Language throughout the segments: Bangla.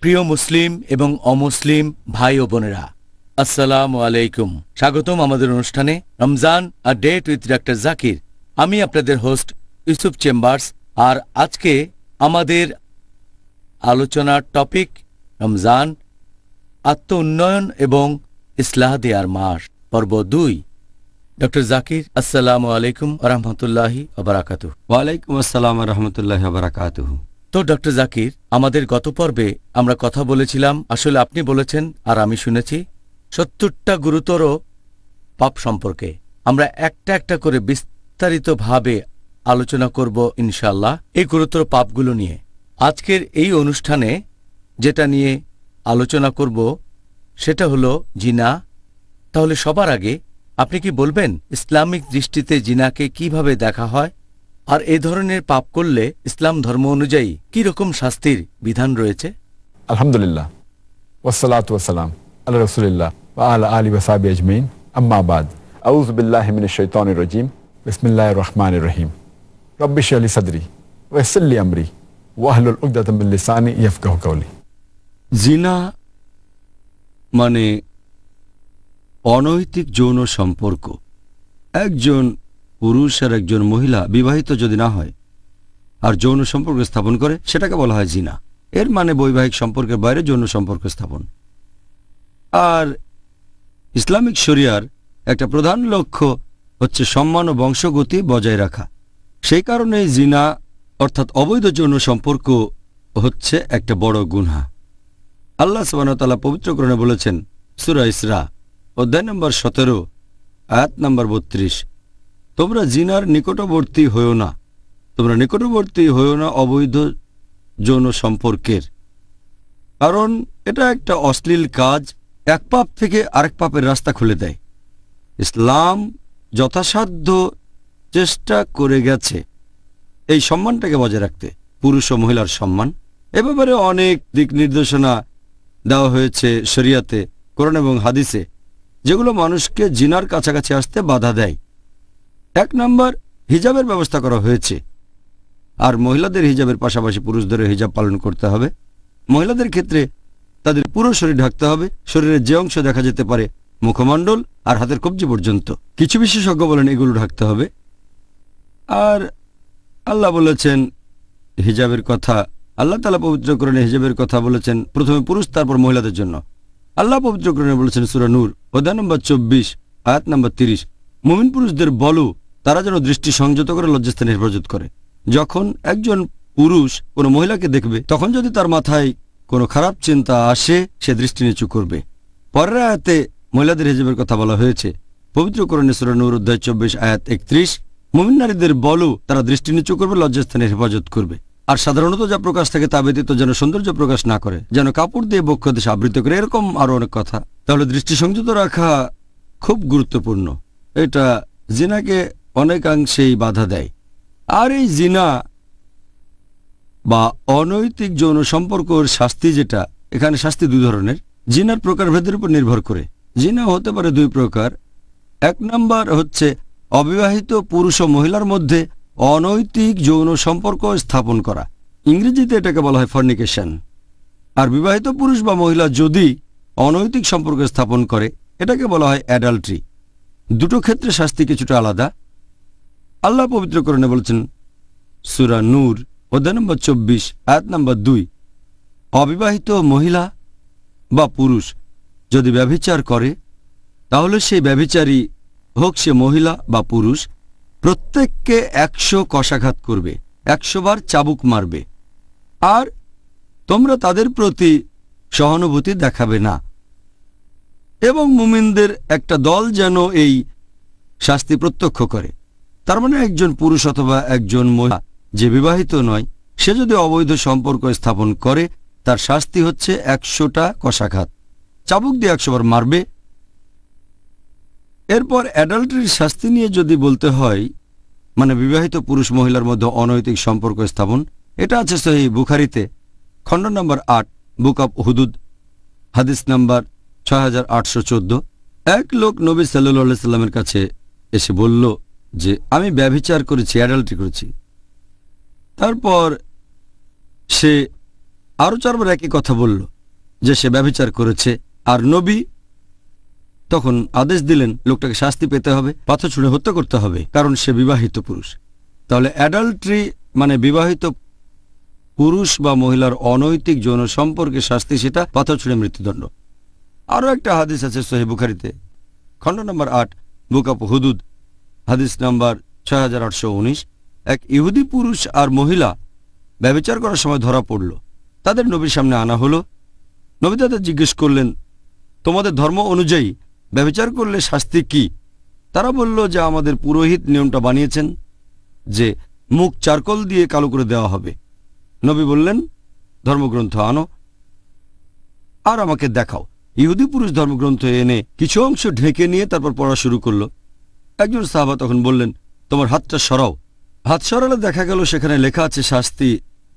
প্রিয় মুসলিম এবং অমুসলিম ভাই ও বোনেরা, আসসালামু আলাইকুম। স্বাগতম আমাদের অনুষ্ঠানে Ramzan a date with doctor Zakir. আমি আপনাদের হোস্ট ইউসুফ চেম্বার্স। আর আজকে আমাদের আলোচনার টপিক রমজান, আত্ম উন্নয়ন এবং ইসলাহ দেয়ার মাস, পর্ব 2। ডক্টর জাকির, আসসালামু আলাইকুম রহমতুল্লাহি ওবারাকাতুহু। ওয়ালাইকুম আসসালাম রহমতুল্লাহি ওয়া বারাকাতুহু। তো ডক্টর জাকির, আমাদের গত পর্বে আমরা কথা বলেছিলাম, আসলে আপনি বলেছেন আর আমি শুনেছি, 70টা গুরুতর পাপ সম্পর্কে। আমরা একটা একটা করে বিস্তারিতভাবে আলোচনা করব ইনশাআল্লাহ এই গুরুতর পাপগুলো নিয়ে। আজকের এই অনুষ্ঠানে যেটা নিয়ে আলোচনা করব সেটা হলো জিনা। তাহলে সবার আগে আপনি কি বলবেন ইসলামিক দৃষ্টিতে জিনাকে কিভাবে দেখা হয়, আর এই ধরনের পাপ করলে ইসলাম ধর্ম অনুযায়ী কি রকম শাস্তির বিধান রয়েছে? আলহামদুলিল্লাহ, ওয়াসসালাতু ওয়াসসালাম আলা রাসূলিল্লাহ ওয়া আলা আলিহি ওয়া সাহবিহি আজমাইন, আম্মা বাদ। আউযু বিল্লাহি মিনাশ শাইতানির রাজীম, বিসমিল্লাহির রহমানির রহিম। রব্বি ইশরাহ লি সাদরি ওয়া ইয়াসসির লি আমরি ওয়াহলুল উকদাতাম মিন লিসানি ইয়াফকাহু কাওলি। জিনা মানে অনৈতিক যৌন সম্পর্ক। একজন পুরুষ আর একজন মহিলা বিবাহিত যদি না হয় আর যৌন সম্পর্ক স্থাপন করে, সেটাকে বলা হয় জিনা। এর মানে বৈবাহিক সম্পর্কের বাইরে যৌন সম্পর্ক স্থাপন। আর ইসলামিক শরিয়ার একটা প্রধান লক্ষ্য হচ্ছে সম্মান ও বংশগতি বজায় রাখা। সেই কারণে জিনা অর্থাৎ অবৈধ যৌন সম্পর্ক হচ্ছে একটা বড় গুনাহ। আল্লাহ সুবহানাহু ওয়া তাআলা পবিত্র কোরআনে বলেছেন, সূরা ইসরা অধ্যায় নম্বর 17 আয়াত নম্বর 32, তোমরা জিনার নিকটবর্তী হইও না, তোমরা নিকটবর্তী হইও না অবৈধ যৌন সম্পর্কের, কারণ এটা একটা অশ্লীল কাজ, এক পাপ থেকে আরেক পাপের রাস্তা খুলে দেয়। ইসলাম যথাসাধ্য চেষ্টা করে গেছে এই সম্মানটাকে বজায় রাখতে, পুরুষ ও মহিলার সম্মান। এ ব্যাপারে অনেক দিক নির্দেশনা দেওয়া হয়েছে শরিয়াতে, কোরআন এবং হাদিসে, যেগুলো মানুষকে জিনার কাছাকাছি আসতে বাধা দেয়। 1 নম্বর, হিজাবের ব্যবস্থা করা হয়েছে। আর মহিলাদের হিজাবের পাশাপাশি পুরুষদেরও হিজাব পালন করতে হবে। মহিলাদের ক্ষেত্রে তাদের পুরো শরীর ঢাকতে হবে। শরীরের যে অংশ দেখা যেতে পারে, মুখমণ্ডল আর হাতের কবজি পর্যন্ত, কিছু বিশেষজ্ঞ বলেন এগুলো ঢাকতে হবে। আর আল্লাহ বলেছেন হিজাবের কথা, আল্লাহ তাআলা পবিত্র কোরআনে হিজাবের কথা বলেছেন প্রথমে পুরুষ, তারপর মহিলাদের জন্য। আল্লাহ পবিত্র কোরআনে বলেছেন সূরা নূর অধ্যায় নম্বর 24 আয়াত নম্বর 30, মুমিন পুরুষদের বলো তারা যেন দৃষ্টি সংযত করে লজ্জাস্থানে হেফাজত করে। যখন একজন পুরুষ কোনো মহিলাকে দেখবে, তখন যদি তার মাথায় কোনো খারাপ চিন্তা আসে, সে দৃষ্টি নিচু করবে। পরের আয়াতে মহিলাদের হিজাবের কথা বলা হয়েছে পবিত্র কোরআনে সূরা নূর অধ্যায় 24 আয়াত 31, মুমিন নারীদের বলো তারা দৃষ্টি নিচু করবে, লজ্জাস্থানের হেফাজত করবে। আর সাধারণত যা প্রকাশ থাকে তা ব্যতীত যেন সৌন্দর্য প্রকাশ না করে, যেন কাপড় দিয়ে বক্ষ দেশে আবৃত করে, এরকম আরো অনেক কথা। তাহলে দৃষ্টি সংযত রাখা খুব গুরুত্বপূর্ণ। এটা জিনাকে অনেকাংশেই বাধা দেয়। আর এই জিনা বা অনৈতিক যৌন সম্পর্কের শাস্তি, যেটা এখানে শাস্তি 2 ধরনের, জিনার প্রকারভেদের উপর নির্ভর করে। জিনা হতে পারে 2 প্রকার। 1 নম্বর হচ্ছে অবিবাহিত পুরুষ ও মহিলার মধ্যে অনৈতিক যৌন সম্পর্ক স্থাপন করা, ইংরেজিতে এটাকে বলা হয় ফর্নিকেশন। আর বিবাহিত পুরুষ বা মহিলা যদি অনৈতিক সম্পর্ক স্থাপন করে, এটাকে বলা হয় অ্যাডাল্ট্রি। দুটো ক্ষেত্রে শাস্তি কিছুটা আলাদা। আল্লাহ পবিত্র কোরআনে বলেছেন সূরা নূর অধ্যায় নম্বর 24 আয়াত নম্বর 2, অবিবাহিত মহিলা বা পুরুষ যদি ব্যভিচার করে, তাহলে সেই ব্যভিচারী হোক সে মহিলা বা পুরুষ, প্রত্যেককে 100 কশাঘাত করবে, 100 বার চাবুক মারবে। আর তোমরা তাদের প্রতি সহানুভূতি দেখাবে না। এবং মুমিনদের একটা দল যেন এই শাস্তি প্রত্যক্ষ করে। তার মানে একজন পুরুষ অথবা একজন মহিলা যে বিবাহিত নয়, সে যদি অবৈধ সম্পর্ক স্থাপন করে, তার শাস্তি হচ্ছে 100টা কশাঘাত, চাবুক দিয়ে 100 বার মারবে। এরপর অ্যাডাল্টারির শাস্তি নিয়ে যদি বলতে হয়, মানে বিবাহিত পুরুষ মহিলার মধ্যে অনৈতিক সম্পর্ক স্থাপন, এটা আছে সহিহ বুখারীতে খণ্ড নম্বর 8 বুক অব হুদুদ হাদিস নাম্বার 6814। এক লোক নবী সাল্লাল্লাহু আলাইহি সাল্লামের কাছে এসে বলল যে আমি ব্যভিচার করেছি, অ্যাডাল্টারি করেছি। তারপর সে আরও 4 বার একই কথা বলল যে সে ব্যভিচার করেছে। আর নবী তখন আদেশ দিলেন লোকটাকে শাস্তি পেতে হবে, পাথর ছুঁড়ে হত্যা করতে হবে, কারণ সে বিবাহিত পুরুষ। তাহলে অ্যাডাল্ট্রি মানে বিবাহিত পুরুষ বা মহিলার অনৈতিক যৌন সম্পর্কে শাস্তি, সেটা পাথর ছুঁড়ে মৃত্যুদণ্ড। আরও একটা হাদিস আছে সহিহ বুখারীতে, খণ্ড নম্বর 8, বুক অফ হুদুদ, হাদিস নাম্বার 6819। এক ইহুদি পুরুষ আর মহিলা ব্যভিচার করার সময় ধরা পড়ল। তাদের নবীর সামনে আনা হলো। নবী তাদের জিজ্ঞেস করলেন, তোমাদের ধর্ম অনুযায়ী ব্যভিচার করলে শাস্তি কি? তারা বলল যে আমাদের পুরোহিত নিয়মটা বানিয়েছেন যে মুখ চারকোল দিয়ে কালো করে দেওয়া হবে। নবী বললেন, ধর্মগ্রন্থ আনো আর আমাকে দেখাও। ইহুদি পুরুষ ধর্মগ্রন্থ এনে কিছু অংশ ঢেকে নিয়ে তারপর পড়া শুরু করল। একজন সাহাবা তখন বললেন, তোমার হাতটা সরাও। হাত সরালে দেখা গেল সেখানে লেখা আছে শাস্তি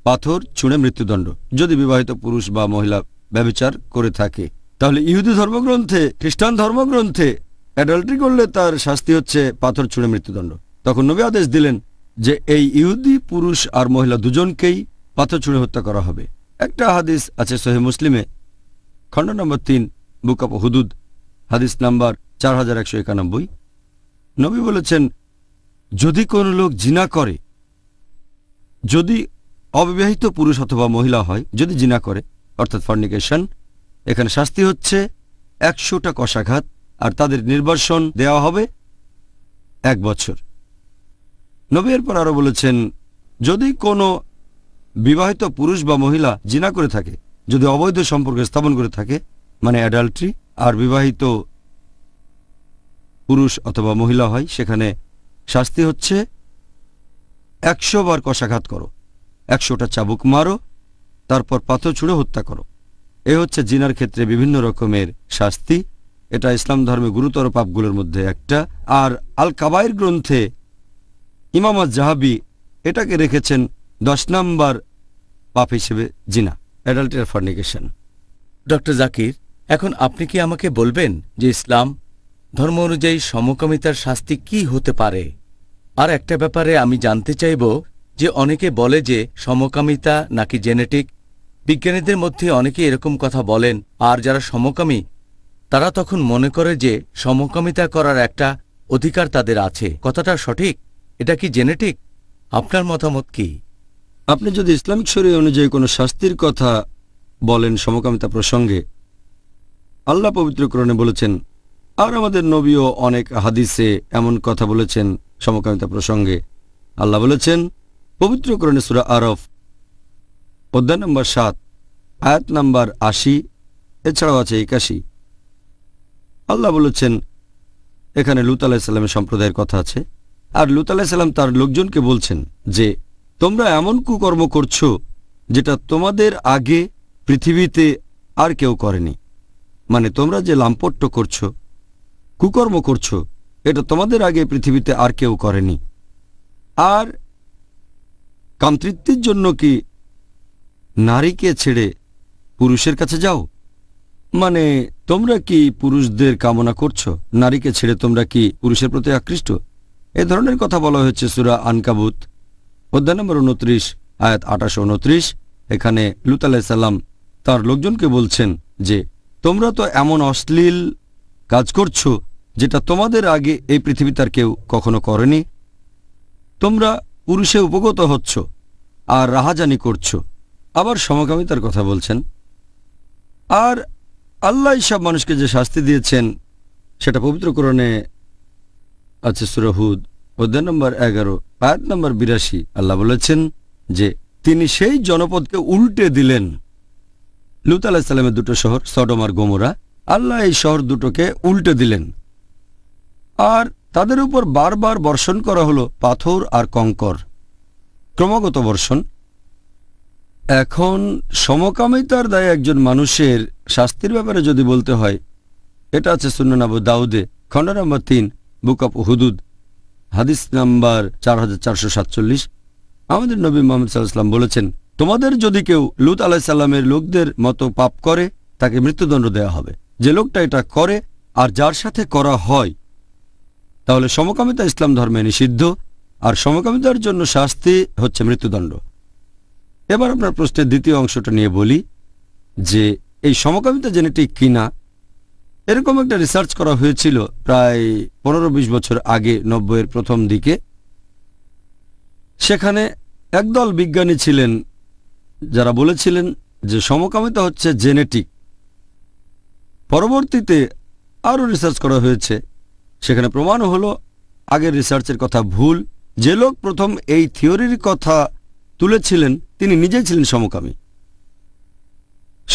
পাথর ছুঁড়ে মৃত্যুদণ্ড, যদি বিবাহিত পুরুষ বা মহিলা ব্যভিচার করে থাকে। তাহলে ইহুদি ধর্মগ্রন্থে, খ্রিস্টান ধর্মগ্রন্থে অ্যাডাল্ট্রি করলে তার শাস্তি হচ্ছে পাথর ছুঁড়ে মৃত্যুদণ্ড। তখন নবী আদেশ দিলেন যে এই ইহুদি পুরুষ আর মহিলা দুজনকেই পাথর ছুঁড়ে হত্যা করা হবে। একটা হাদিস আছে সহিহ মুসলিমে, খণ্ড নম্বর 3, বুক অফ হুদুদ, হাদিস নাম্বার 4191। নবী বলেছেন, যদি কোনো লোক জিনা করে, যদি অবিবাহিত পুরুষ অথবা মহিলা হয়, যদি জিনা করে অর্থাৎ ফর্নিকেশন, এখানে শাস্তি হচ্ছে 100টা কশাঘাত আর তাদের নির্বাসন দেওয়া হবে 1 বছর। নবী এরপর আরও বলেছেন, যদি কোনো বিবাহিত পুরুষ বা মহিলা জিনা করে থাকে, যদি অবৈধ সম্পর্ক স্থাপন করে থাকে মানে অ্যাডাল্ট্রি, আর বিবাহিত পুরুষ অথবা মহিলা হয়, সেখানে শাস্তি হচ্ছে 100 বার কশাঘাত করো, 100টা চাবুক মারো, তারপর পাথর ছুঁড়ে হত্যা করো। এ হচ্ছে জিনার ক্ষেত্রে বিভিন্ন রকমের শাস্তি। এটা ইসলাম ধর্মে গুরুতর পাপগুলোর মধ্যে একটা। আর আল কাবায়ের গ্রন্থে ইমাম আজ-জাহাবি এটাকে রেখেছেন 10 নম্বর পাপ হিসেবে, জিনা, অ্যাডাল্টারি আর ফর্নিকেশন। ডক্টর জাকির, এখন আপনি কি আমাকে বলবেন যে ইসলাম ধর্ম অনুযায়ী সমকামিতার শাস্তি কি হতে পারে? আর একটা ব্যাপারে আমি জানতে চাইব যে অনেকে বলে যে সমকামিতা নাকি জেনেটিক। বিজ্ঞানীদের মধ্যে অনেকে এরকম কথা বলেন, আর যারা সমকামী তারা তখন মনে করে যে সমকামিতা করার একটা অধিকার তাদের আছে। কথাটা সঠিক? এটা কি জেনেটিক? আপনার মতামত কি? আপনি যদি ইসলামিক শরীয়ত অনুযায়ী কোনো শাস্তির কথা বলেন সমকামিতা প্রসঙ্গে, আল্লাহ পবিত্র কোরআনে বলেছেন, আর আমাদের নবীও অনেক হাদিসে এমন কথা বলেছেন সমকামিতা প্রসঙ্গে। আল্লাহ বলেছেন পবিত্র কোরআনে সূরা আরফ, অধ্যায় নম্বর 7, আয়াত নাম্বার 80, এছাড়াও আছে 81। আল্লাহ বলেছেন, এখানে লূত আলাইহিস সালামের সম্প্রদায়ের কথা আছে। আর লূত আলাইহিস সালাম তার লোকজনকে বলছেন যে তোমরা এমন কুকর্ম করছো যেটা তোমাদের আগে পৃথিবীতে আর কেউ করেনি। মানে তোমরা যে লাম্পট্য করছো, কুকর্ম করছো, এটা তোমাদের আগে পৃথিবীতে আর কেউ করেনি। আর কামতৃপ্তির জন্য কি নারীকে ছেড়ে পুরুষের কাছে যাও? মানে তোমরা কি পুরুষদের কামনা করছো? নারীকে ছেড়ে তোমরা কি পুরুষের প্রতি আকৃষ্ট? এ ধরনের কথা বলা হয়েছে সূরা আনকাবুত, অধ্যায় নম্বর 29, আয়াত 28-29। এখানে লূত আলাইহিস সালাম তার লোকজনকে বলছেন যে তোমরা তো এমন অশ্লীল কাজ করছো যেটা তোমাদের আগে এই পৃথিবীতে আর কেউ কখনো করেনি। তোমরা পুরুষে উপগত হচ্ছ আর রাহাজানি করছো। আবার সমকামিতার কথা বলছেন। আর আল্লাহ সব মানুষকে যে শাস্তি দিয়েছেন সেটা পবিত্র কোরআনে আছে সূরা হুদ, অধ্যায় নম্বর 11, আয়াত নম্বর 82। আল্লাহ বলেছেন যে তিনি সেই জনপদকে উল্টে দিলেন। লূত আলাইহিস সালামের 2টো শহর সদম আর গমোরা, আল্লাহ এই শহর দুটোকে উল্টে দিলেন। আর তাদের উপর বারবার বর্ষণ করা হলো পাথর আর কঙ্কর, ক্রমাগত বর্ষণ। এখন সমকামিতার দায়ে একজন মানুষের শাস্তির ব্যাপারে যদি বলতে হয়, এটা আছে সুনান আবু দাউদে, খণ্ড নম্বর 3, বুক অফ হুদুদ, হাদিস নাম্বার 4447। আমাদের নবী মুহাম্মদ সাল্লাল্লাহু আলাইহি ওয়াসাল্লাম বলেছেন, তোমাদের যদি কেউ লূত আলাইহিস সালামের লোকদের মতো পাপ করে তাকে মৃত্যুদণ্ড দেওয়া হবে। যে লোকটা এটা করে আর যার সাথে করা হয়, তাহলে সমকামিতা ইসলাম ধর্মে নিষিদ্ধ, আর সমকামিতার জন্য শাস্তি হচ্ছে মৃত্যুদণ্ড। এবার আপনার প্রশ্নের দ্বিতীয় অংশটা নিয়ে বলি যে এই সমকামিতা জেনেটিক কিনা। এরকম একটা রিসার্চ করা হয়েছিল প্রায় 15-20 বছর আগে, 90-এর প্রথম দিকে। সেখানে একদল বিজ্ঞানী ছিলেন যারা বলেছিলেন যে সমকামিতা হচ্ছে জেনেটিক। পরবর্তীতে আরও রিসার্চ করা হয়েছে, সেখানে প্রমাণ হলো আগের রিসার্চের কথা ভুল। যে লোক প্রথম এই থিওরির কথা তুলেছিলেন তিনি নিজেই ছিলেন সমকামী।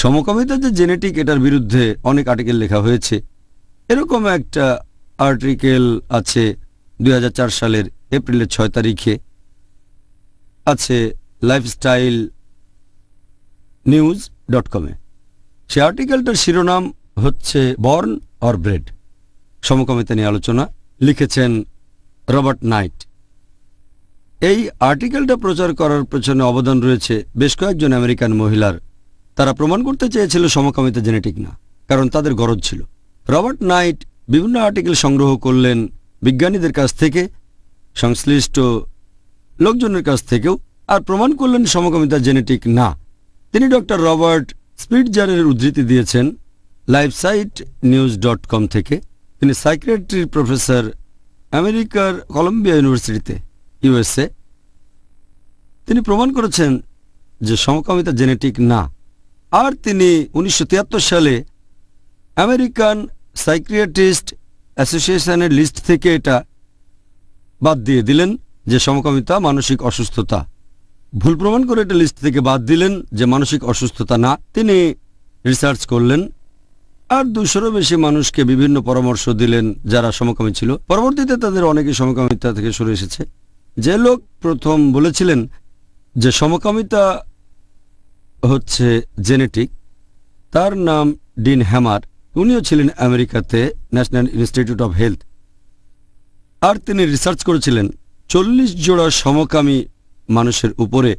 সমকামিতা যে জেনেটিক, এটার বিরুদ্ধে অনেক আর্টিকেল লেখা হয়েছে। এরকম একটা আর্টিকেল আছে 2004 সালের এপ্রিলের 6 তারিখে, আছে লাইফস্টাইল নিউজ.com-এ। সে আর্টিকেলটার শিরোনাম হচ্ছে বর্ন অর ব্রেড, সমকামিতা নিয়ে আলোচনা। লিখেছেন রবার্ট নাইট। এই আর্টিকেলটা প্রচার করার পেছনে অবদান রয়েছে বেশ কয়েকজন আমেরিকান মহিলার। তারা প্রমাণ করতে চেয়েছিল সমকামিতা জেনেটিক না, কারণ তাদের গরজ ছিল। রবার্ট নাইট বিভিন্ন আর্টিকেল সংগ্রহ করলেন বিজ্ঞানীদের কাছ থেকে, সংশ্লিষ্ট লোকজনের কাছ থেকেও, আর প্রমাণ করলেন সমকামিতা জেনেটিক না। তিনি ডক্টর রবার্ট স্পিটজারের উদ্ধৃতি দিয়েছেন লাইফসাইট নিউজ.com থেকে। তিনি সাইকিয়াট্রির প্রফেসর, আমেরিকার কলম্বিয়া ইউনিভার্সিটিতে, ইউএসএ। তিনি প্রমাণ করেছেন যে সমকামিতা জেনেটিক না। আর তিনি 1973 সালে আমেরিকান সাইকিয়াট্রিস্ট অ্যাসোসিয়েশনের লিস্ট থেকে এটা বাদ দিয়ে দিলেন যে সমকামিতা মানসিক অসুস্থতা। ভুল প্রমাণ করে এটা লিস্ট থেকে বাদ দিলেন যে মানসিক অসুস্থতা না। তিনি রিসার্চ করলেন আর 200-এরও বেশি মানুষকে বিভিন্ন পরামর্শ দিলেন যারা সমকামী ছিল। পরবর্তীতে তাদের অনেকে সমকামিতা থেকে সরে এসেছে। যে লোক প্রথম বলেছিলেন যে সমকামিতা হচ্ছে জেনেটিক, তার নাম ডিন হ্যামার। উনিও ছিলেন আমেরিকাতে ন্যাশনাল ইনস্টিটিউট অফ হেলথ। আর তিনি রিসার্চ করেছিলেন 40 জোড়া সমকামী মানুষের উপরে।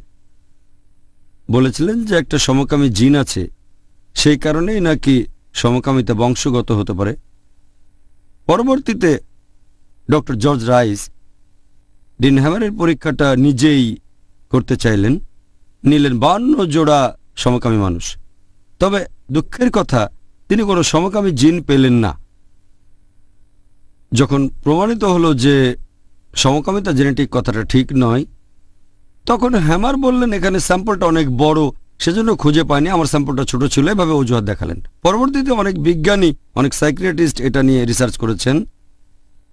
বলেছিলেন যে একটা সমকামী জিন আছে, সেই কারণেই নাকি সমকামিতা বংশগত হতে পারে। পরবর্তীতে ডক্টর জর্জ রাইস ডিন হ্যামারের পরীক্ষাটা নিজেই করতে চাইলেন, নিলেন 52 জোড়া সমকামী মানুষ। তবে দুঃখের কথা, তিনি কোনো সমকামী জিন পেলেন না। যখন প্রমাণিত হলো যে সমকামিতা জেনেটিক কথাটা ঠিক নয়, তখন হ্যামার বললেন এখানে স্যাম্পলটা অনেক বড়, সেজন্য খুঁজে পায়নি, আমার স্যাম্পলটা ছোট ছিল, এভাবে অজুহাত দেখালেন। পরবর্তীতে অনেক বিজ্ঞানী, অনেক সাইকিয়াট্রিস্ট এটা নিয়ে রিসার্চ করেছেন।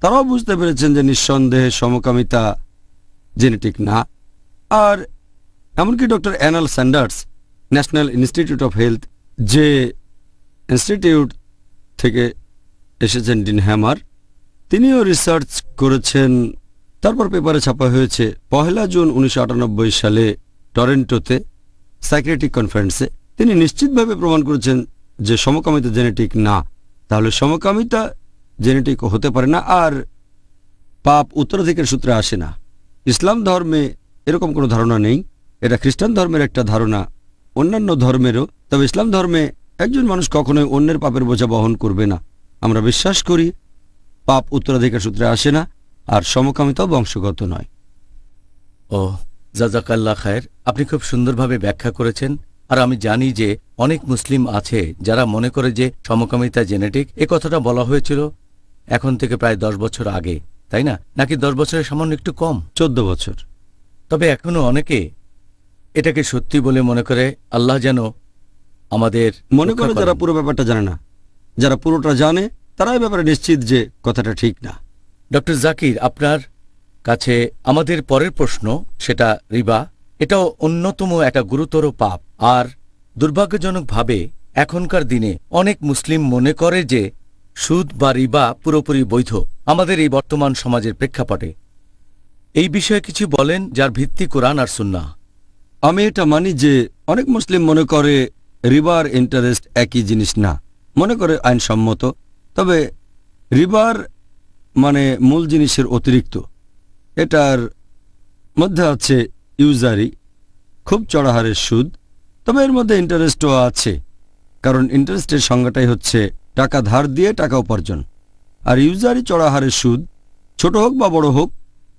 তারাও বুঝতে পেরেছেন যে নিঃসন্দেহে সমকামিতা জেনেটিক না। আর এমনকি doctor anal Sanders, national institute of health, যে ইনস্টিটিউট থেকে এসেছেন ডিন হ্যামার, তিনিও রিসার্চ করেছেন। তারপর পেপারে ছাপা হয়েছে 1 জুন 1998 সালে টরেন্টোতে সাইকিয়াট্রিক কনফারেন্সে। তিনি নিশ্চিতভাবে প্রমাণ করেছেন যে সমকামিতা জেনেটিক না। তাহলে সমকামিতা জেনেটিক হতে পারে না, আর পাপ উত্তরাধিকার সূত্রে আসে না। ইসলাম ধর্মে এরকম কোনো ধারণা নেই। এটা খ্রিস্টান ধর্মের একটা ধারণা, অন্যান্য ধর্মেরও। তবে ইসলাম ধর্মে একজন মানুষ কখনোই অন্যের পাপের বোঝা বহন করবে না। আমরা বিশ্বাস করি পাপ উত্তরাধিকার সূত্রে আসে না, আর সমকামিতাও বংশগত নয়। ও জাজাকাল্লাহ খায়ের, আপনি খুব সুন্দরভাবে ব্যাখ্যা করেছেন। আর আমি জানি যে অনেক মুসলিম আছে যারা মনে করে যে সমকামিতা জেনেটিক। এ কথাটা বলা হয়েছিল এখন থেকে প্রায় 10 বছর আগে, তাই না? নাকি 10 বছরের সামান্য একটু কম? 14 বছর। তবে এখনো অনেকে এটাকে সত্যি বলে মনে করে। আল্লাহ যেন আমাদের মনে করে যারা পুরো ব্যাপারটা জানে না। যারা পুরোটা জানে তারা এই ব্যাপারে নিশ্চিত যে কথাটা ঠিক না। ডক্টর জাকির, আপনার কাছে আমাদের পরের প্রশ্ন, সেটা রিবা। এটাও অন্যতম একটা গুরুতর পাপ। আর দুর্ভাগ্যজনকভাবে এখনকার দিনে অনেক মুসলিম মনে করে যে সুদ বা রিবা পুরোপুরি বৈধ আমাদের এই বর্তমান সমাজের প্রেক্ষাপটে। এই বিষয়ে কিছু বলেন যার ভিত্তি কোরআন আর সুন্নাহ। আমি এটা মানি যে অনেক মুসলিম মনে করে রিবার ইন্টারেস্ট একই জিনিস না, মনে করে আইনসম্মত। তবে রিবার মানে মূল জিনিসের অতিরিক্ত। এটার মধ্যে আছে ইউজারি, খুব চড়া হারের সুদ। তবে এর মধ্যে ইন্টারেস্টও আছে, কারণ ইন্টারেস্টের সংজ্ঞাটাই হচ্ছে টাকা ধার দিয়ে টাকা উপার্জন। আর ইউজারি চড়া হারের সুদ, ছোট হোক বা বড় হোক,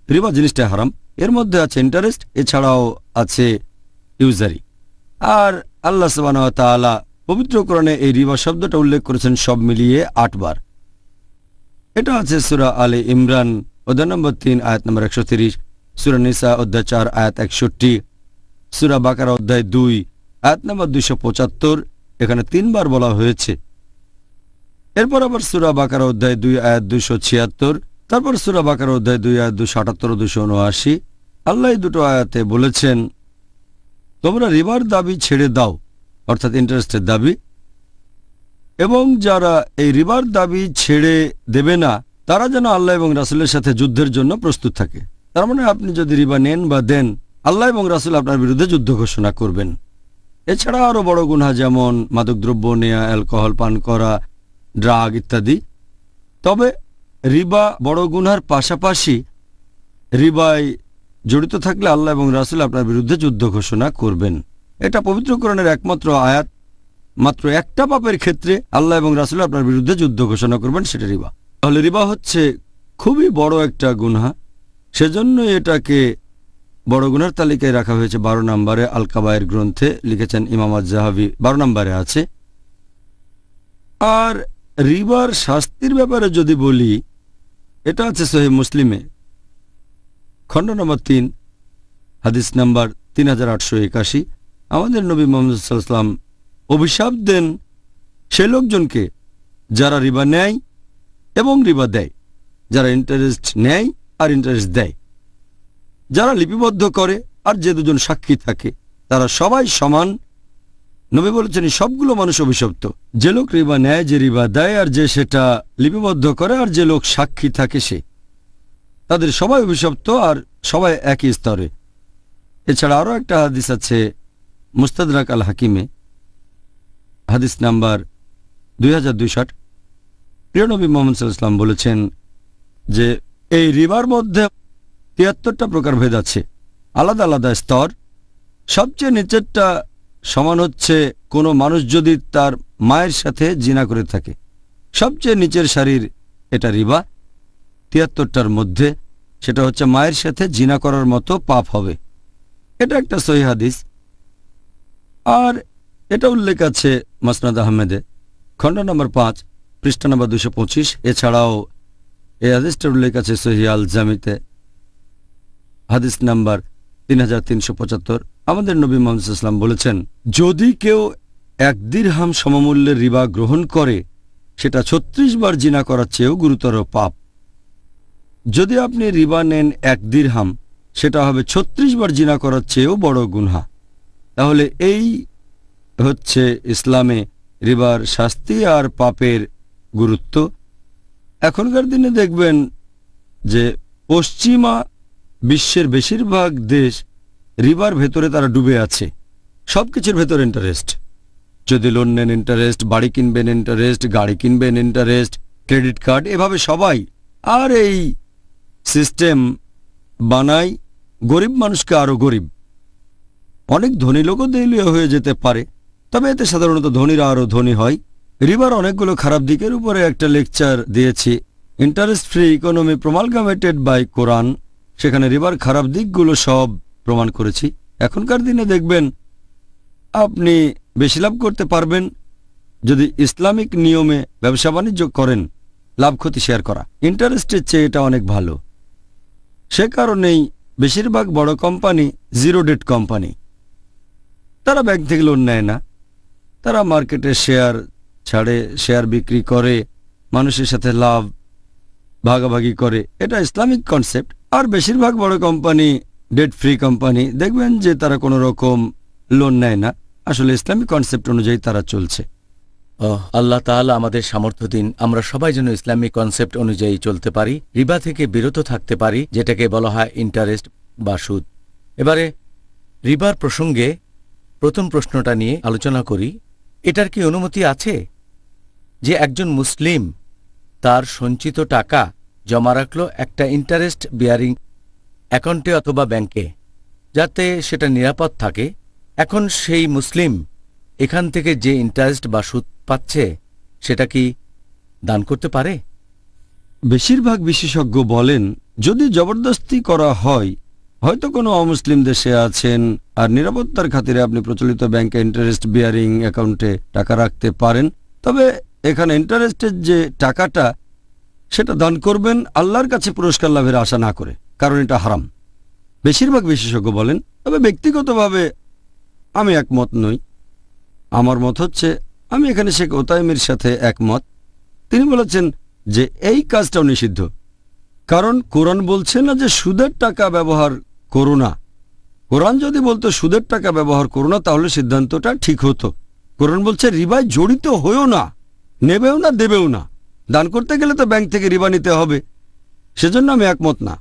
রিবা জিনিসটা হারাম। এর মধ্যে আছে ইন্টারেস্ট, এছাড়াও আছে ইউজারি। আর আল্লাহ সুবহানাহু ওয়া তাআলা পবিত্র কোরআনে এই রিবা শব্দটা উল্লেখ করেছেন সব মিলিয়ে 8 বার। এটা আছে সূরা আলে ইমরান অধ্যায় নম্বর 3 আয়াত নম্বর 130, সূরা নিসা অধ্যায় 4 আয়াত 61, সূরা বাকারা অধ্যায় 2 আয়াত নম্বর 275, এখানে 3 বার বলা হয়েছে। এরপর আবার সূরা বাকারা অধ্যায় 2 আয়াত 276, তারপর সূরা বাকারা অধ্যায় 2 আয়াত 278 ও 279। আল্লাহ এই দুটো আয়াতে বলেছেন তোমরা রিবার দাবি ছেড়ে দাও, অর্থাৎ ইন্টারেস্টের দাবি, এবং যারা এই রিবার দাবি ছেড়ে দেবে না তারা যেন আল্লাহ এবং রাসূলের সাথে যুদ্ধের জন্য প্রস্তুত থাকে। তার মানে আপনি যদি রিবা নেন বা দেন, আল্লাহ এবং রাসূল আপনার বিরুদ্ধে যুদ্ধ ঘোষণা করবেন। এছাড়া আরও বড় গুনাহ যেমন মাদকদ্রব্য নেয়া, অ্যালকোহল পান করা, ড্রাগ ইত্যাদি। তবে রিবা বড় গুনার পাশাপাশি রিবায় জড়িত থাকলে আল্লাহ এবং রাসূল আপনার বিরুদ্ধে যুদ্ধ ঘোষণা করবেন। এটা পবিত্র কোরআনের একমাত্র আয়াত, মাত্র একটা পাপের ক্ষেত্রে আল্লাহ এবং রাসূল আপনার বিরুদ্ধে যুদ্ধ ঘোষণা করবেন, সেটা রিবা। তাহলে রিবা হচ্ছে খুবই বড় একটা গুনাহ, সেজন্য এটাকে বড় গুনার তালিকায় রাখা হয়েছে 12 নম্বরে। আল কাবায়ের গ্রন্থে লিখেছেন ইমাম আয-যাহাবী 12 নম্বরে আছে। আর রিবার শাস্তির ব্যাপারে যদি বলি, এটা আছে সহিহ মুসলিমে খণ্ড নম্বর 3 হাদিস নাম্বার 3881। আমাদের নবী মুহাম্মদ সাল্লাল্লাহু আলাইহি ওয়াসাল্লাম অভিশাপ দেন সে লোকজনকে যারা রিবা নেয় এবং রিবা দেয়, যারা ইন্টারেস্ট নেয় আর ইন্টারেস্ট দেয়, যারা লিপিবদ্ধ করে আর যে দুজন সাক্ষী থাকে, তারা সবাই সমান। নবী বলেছেন সবগুলো মানুষ অভিশপ্ত। যে লোক রিবা নেয়, যে রিবা দেয়, আর যে সেটা লিপিবদ্ধ করে, আর যে লোক সাক্ষী থাকে সে, তাদের সবাই অভিশপ্ত আর সবাই একই স্তরে। এছাড়া আরও একটা হাদিস আছে মুস্তাদরাক আল হাকিমে, হাদিস নাম্বার 2260। প্রিয় নবী মুহাম্মদ সাল্লাল্লাহু আলাইহি ওয়াসাল্লাম বলেছেন যে এই রিবার মধ্যে 73টা প্রকারভেদ আছে, আলাদা আলাদা স্তর। সবচেয়ে নিচেরটা সমান হচ্ছে কোনো মানুষ যদি তার মায়ের সাথে জিনা করে থাকে, সবচেয়ে নিচের সারির এটা রিবা। 73টার মধ্যে সেটা হচ্ছে মায়ের সাথে জিনা করার মতো পাপ হবে। এটা একটা সহিহ হাদিস। আর এটা উল্লেখ আছে মাসনাদ আহমেদে খণ্ড নম্বর 5 পৃষ্ঠা নম্বর 225। এছাড়াও এই হাদিসটার উল্লেখ আছে সহিহ আল জামিতে হাদিস নাম্বার 3375। আমাদের নবী মুহাম্মদ সাল্লাল্লাহু আলাইহি ওয়াসাল্লাম বলেছেন, যদি কেউ 1 দিরহাম সমমূল্যের রিবা গ্রহণ করে, সেটা 36 বার জিনা করার চেয়েও গুরুতর পাপ। যদি আপনি রিবা নেন 1 দিরহাম, সেটা হবে 36 বার জিনা করার চেয়েও বড় গুনাহ। তাহলে এই হচ্ছে ইসলামে রিবার শাস্তি আর পাপের গুরুত্ব। এখনকার দিনে দেখবেন যে পশ্চিমা বিশ্বের বেশিরভাগ দেশ রিবার ভেতরে তারা ডুবে আছে। সব কিছুর ভেতরে ইন্টারেস্ট। যদি লোন নেন ইন্টারেস্ট, বাড়ি কিনবেন ইন্টারেস্ট, গাড়ি কিনবেন ইন্টারেস্ট, ক্রেডিট কার্ড, এভাবে সবাই। আর এই সিস্টেম বানায় গরিব মানুষকে আরও গরিব। অনেক ধনী লোকও দেউলিয়া হয়ে যেতে পারে, তবে এতে সাধারণত ধনীরা আরও ধনী হয়। রিবার অনেকগুলো খারাপ দিকের উপরে একটা লেকচার দিয়েছি, ইন্টারেস্ট ফ্রি ইকোনমি প্রমালগামেটেড বাই কোরআন। সেখানে রিবার খারাপ দিকগুলো সব প্রমাণ করেছি। এখনকার দিনে দেখবেন আপনি বেশি লাভ করতে পারবেন যদি ইসলামিক নিয়মে ব্যবসা বাণিজ্য করেন, লাভ ক্ষতি শেয়ার করা। ইন্টারেস্টের চেয়ে এটা অনেক ভালো। সে কারণেই বেশিরভাগ বড় কোম্পানি জিরো ডেট কোম্পানি। তারা ব্যাংক থেকে লোন নেয় না, তারা মার্কেটে শেয়ার ছাড়ে, শেয়ার বিক্রি করে, মানুষের সাথে লাভ ভাগাভাগি করে। এটা ইসলামিক কনসেপ্ট। আর বেশিরভাগ বড় কোম্পানি ডেট ফ্রি কোম্পানি, দেখবেন যে তারা কোনো রকম লোন নেয় না। আসলে ইসলামিক কনসেপ্ট অনুযায়ী তারা চলছে। আল্লাহ তাআলা আমাদের সামর্থ্য দিন, আমরা সবাই যেন ইসলামিক কনসেপ্ট অনুযায়ী চলতে পারি, রিবা থেকে বিরত থাকতে পারি, যেটাকে বলা হয় ইন্টারেস্ট বা সুদ। এবারে রিবার প্রসঙ্গে প্রথম প্রশ্নটা নিয়ে আলোচনা করি। এটার কি অনুমতি আছে যে একজন মুসলিম তার সঞ্চিত টাকা জমা রাখলো একটা ইন্টারেস্ট বিয়ারিং অ্যাকাউন্টে অথবা ব্যাংকে, যাতে সেটা নিরাপদ থাকে? এখন সেই মুসলিম এখান থেকে যে ইন্টারেস্ট বা সুদ পাচ্ছে সেটা কি দান করতে পারে? বেশিরভাগ বিশেষজ্ঞ বলেন যদি জবরদস্তি করা হয়, হয়তো কোনো অমুসলিম দেশে আছেন আর নিরাপত্তার খাতিরে আপনি প্রচলিত ব্যাংকে ইন্টারেস্ট বিয়ারিং অ্যাকাউন্টে টাকা রাখতে পারেন, তবে এখানে ইন্টারেস্টের যে টাকাটা সেটা দান করবেন আল্লাহর কাছে পুরস্কার লাভের আশা না করে, কারণ এটা হারাম। বেশিরভাগ বিশেষজ্ঞ বলেন, তবে ব্যক্তিগতভাবে আমি একমত নই। আমার মত হচ্ছে, আমি এখানে শেখ ওতাইমের সাথে একমত। তিনি বলেছেন যে এই কাজটাও নিষিদ্ধ, কারণ কোরআন বলছে না যে সুদের টাকা ব্যবহার করো না। কোরআন যদি বলতো সুদের টাকা ব্যবহার করো না, তাহলে সিদ্ধান্তটা ঠিক হতো। কোরআন বলছে রিবায় জড়িত হয়েও না, নেবেও না, দেবেও না। দান করতে গেলে তো ব্যাংক থেকে রিবা নিতে হবে, সেজন্য আমি একমত না।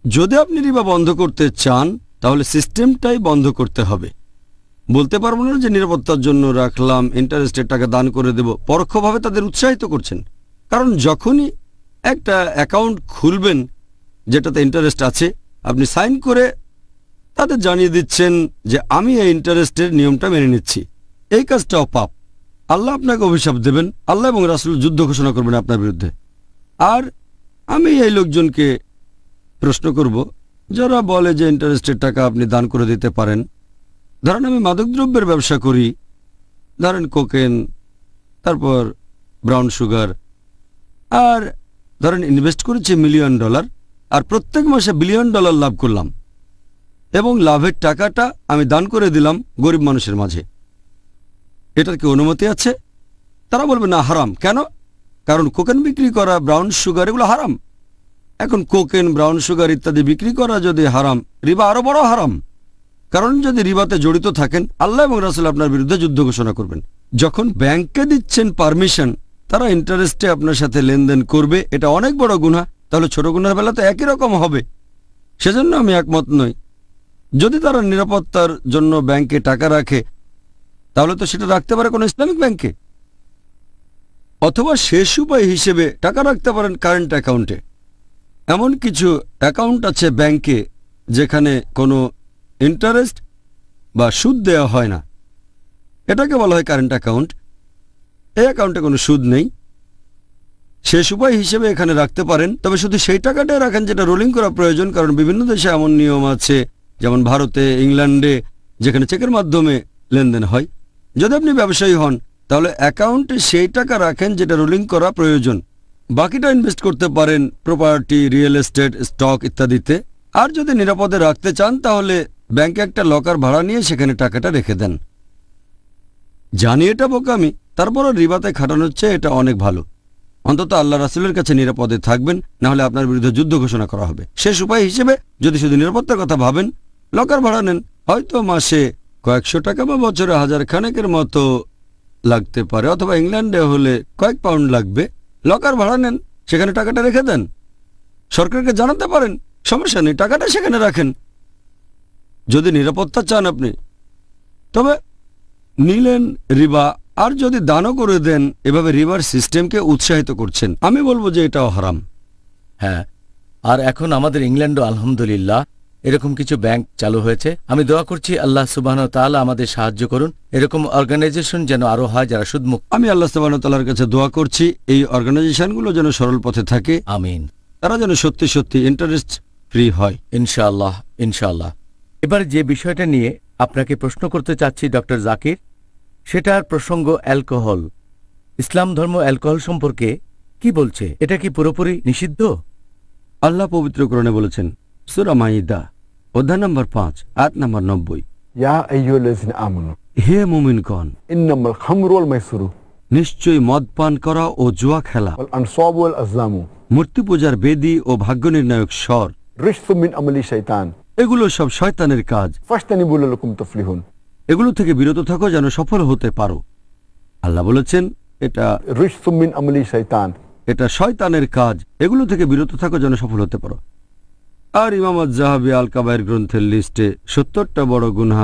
যদি আপনি রিবা বন্ধ করতে চান, তাহলে সিস্টেমটাই বন্ধ করতে হবে। বলতে পারবো না যে নিরাপত্তার জন্য রাখলাম, ইন্টারেস্টের টাকা দান করে দেব। পরোক্ষভাবে তাদের উৎসাহিত করছেন, কারণ যখনই একটা অ্যাকাউন্ট খুলবেন যেটাতে ইন্টারেস্ট আছে, আপনি সাইন করে তাদের জানিয়ে দিচ্ছেন যে আমি এই ইন্টারেস্টের নিয়মটা মেনে নিচ্ছি। এই কাজটাও পাপ। আল্লাহ আপনাকে অভিশাপ দেবেন, আল্লাহ এবং রাসূল যুদ্ধ ঘোষণা করবেন আপনার বিরুদ্ধে। আর আমি এই লোকজনকে প্রশ্ন করব যারা বলে যে ইন্টারেস্টের টাকা আপনি দান করে দিতে পারেন। ধরেন আমি মাদকদ্রব্যের ব্যবসা করি, ধরেন কোকেন, তারপর ব্রাউন সুগার, আর ধরেন ইনভেস্ট করেছি $1 মিলিয়ন, আর প্রত্যেক মাসে $1 বিলিয়ন লাভ করলাম, এবং লাভের টাকাটা আমি দান করে দিলাম গরিব মানুষের মাঝে। এটার কি অনুমতি আছে? তারা বলবে না, হারাম। কেন? কারণ কোকেন বিক্রি করা, ব্রাউন সুগার, এগুলো হারাম। এখন কোকেন, ব্রাউন সুগার ইত্যাদি বিক্রি করা যদি হারাম, রিবা আরো বড় হারাম। কারণ যদি রিবাতে জড়িত থাকেন, আল্লাহ এবং রাসূল আপনার বিরুদ্ধে যুদ্ধ ঘোষণা করবেন। যখন ব্যাংকে দিচ্ছেন পারমিশন, তারা ইন্টারেস্টে আপনার সাথে লেনদেন করবে, এটা অনেক বড় গুনাহ। তাহলে ছোট গুনার বেলা তো একই রকম হবে। সেজন্য আমি একমত নই। যদি তারা নিরাপত্তার জন্য ব্যাংকে টাকা রাখে, তাহলে তো সেটা রাখতে পারে কোনো ইসলামিক ব্যাংকে, অথবা শেষ উপায় হিসেবে টাকা রাখতে পারেন কারেন্ট অ্যাকাউন্টে। এমন কিছু অ্যাকাউন্ট আছে ব্যাংকে যেখানে কোনো ইন্টারেস্ট বা সুদ দেওয়া হয় না, এটাকে বলা হয় কারেন্ট অ্যাকাউন্ট। এই অ্যাকাউন্টে কোনো সুদ নেই। শেষ উপায় হিসেবে এখানে রাখতে পারেন, তবে শুধু সেই টাকাটাই রাখেন যেটা রোলিং করা প্রয়োজন। কারণ বিভিন্ন দেশে এমন নিয়ম আছে, যেমন ভারতে, ইংল্যান্ডে, যেখানে চেকের মাধ্যমে লেনদেন হয়। যদি আপনি ব্যবসায়ী হন, তাহলে অ্যাকাউন্টে সেই টাকা রাখেন যেটা রোলিং করা প্রয়োজন। বাকিটা ইনভেস্ট করতে পারেন প্রপার্টি, রিয়েল এস্টেট, স্টক ইত্যাদিতে। আর যদি নিরাপদে রাখতে চান, তাহলে ব্যাংকে একটা লকার ভাড়া নিয়ে সেখানে টাকাটা রেখে দেন। জানি এটা বোকামি, তারপরও রিবাতে খাটানোর চেয়ে এটা অনেক ভালো। অন্তত আল্লাহ রাসূলের কাছে নিরাপদে থাকবেন, না হলে আপনার বিরুদ্ধে যুদ্ধ ঘোষণা করা হবে। শেষ উপায় হিসেবে যদি শুধু নিরাপত্তার কথা ভাবেন, লকার ভাড়া নেন। হয়তো মাসে কয়েকশো টাকা বা বছরে 1000 খানেকের মতো লাগতে পারে, অথবা ইংল্যান্ডে হলে কয়েক পাউন্ড লাগবে। লকার ভাড়া নেন, সেখানে টাকাটা রেখে দেন। সরকারকে জানাতে পারেন, সমস্যা নেই, টাকাটা সেখানে রাখেন। যদি নিরাপত্তা চান আপনি, তবে নিলেন রিবা। আর যদি দানও করে দেন, এভাবে রিবার সিস্টেমকে উৎসাহিত করছেন। আমি বলবো যে এটাও হারাম। হ্যাঁ, আর এখন আমাদের ইংল্যান্ডও আলহামদুলিল্লাহ এরকম কিছু ব্যাংক চালু হয়েছে। আমি দোয়া করছি আল্লাহ সুবহানাহু ওয়া তাআলা আমাদের সাহায্য করুন, এরকম অর্গানাইজেশন যেন আরো হয় যারা সুদমুক্ত। আমি আল্লাহ সুবহানাহু ওয়া তাআলার কাছে দোয়া করছি এই অর্গানাইজেশনগুলো যেন সরল পথে থাকে। আমিন। তারা যেন সত্যি সত্যি ইন্টারেস্ট ফ্রি হয়। ইনশাআল্লাহ, ইনশাআল্লাহ। এবার যে বিষয়টা নিয়ে আপনাকে প্রশ্ন করতে চাচ্ছি ডক্টর জাকির, সেটার প্রসঙ্গ অ্যালকোহল। ইসলাম ধর্ম অ্যালকোহল সম্পর্কে কি বলছে? এটা কি পুরোপুরি নিষিদ্ধ? আল্লাহ পবিত্র কোরআনে বলেছেন, সূরা মাইদা অধ্যায় নম্বর 5 আয়াত নম্বর 90, ইয়া আইয়ুহাল্লাযিনা আমানু হে মুমিনগণ, ইন্নামাল খামরু ওয়াল মাইসিরু নিশ্চয়ই মদ পান করা ও জুয়া খেলা, ওয়াল আনসাবু ওয়াল আজলামু মূর্তি পূজার বেদী ও ভাগ্য নির্ণায়ক স্বর, রিজসুম মিন আমালি শাইতান এগুলো সব শয়তানের কাজ। ফাজতানিবু লাকুম তুফলিহুন। এগুলো থেকে বিরত থাকো যেন সফল হতে পারো। আল্লাহ বলেছেন এটা রিজসুম মিন আমালি শাইতান, এটা শয়তানের কাজ, এগুলো থেকে বিরত থাকো যেন সফল হতে পারো। আর ইমাম আয-যাহাবী আল কাবায়ের গ্রন্থের লিস্টে 70টা বড় গুনাহ,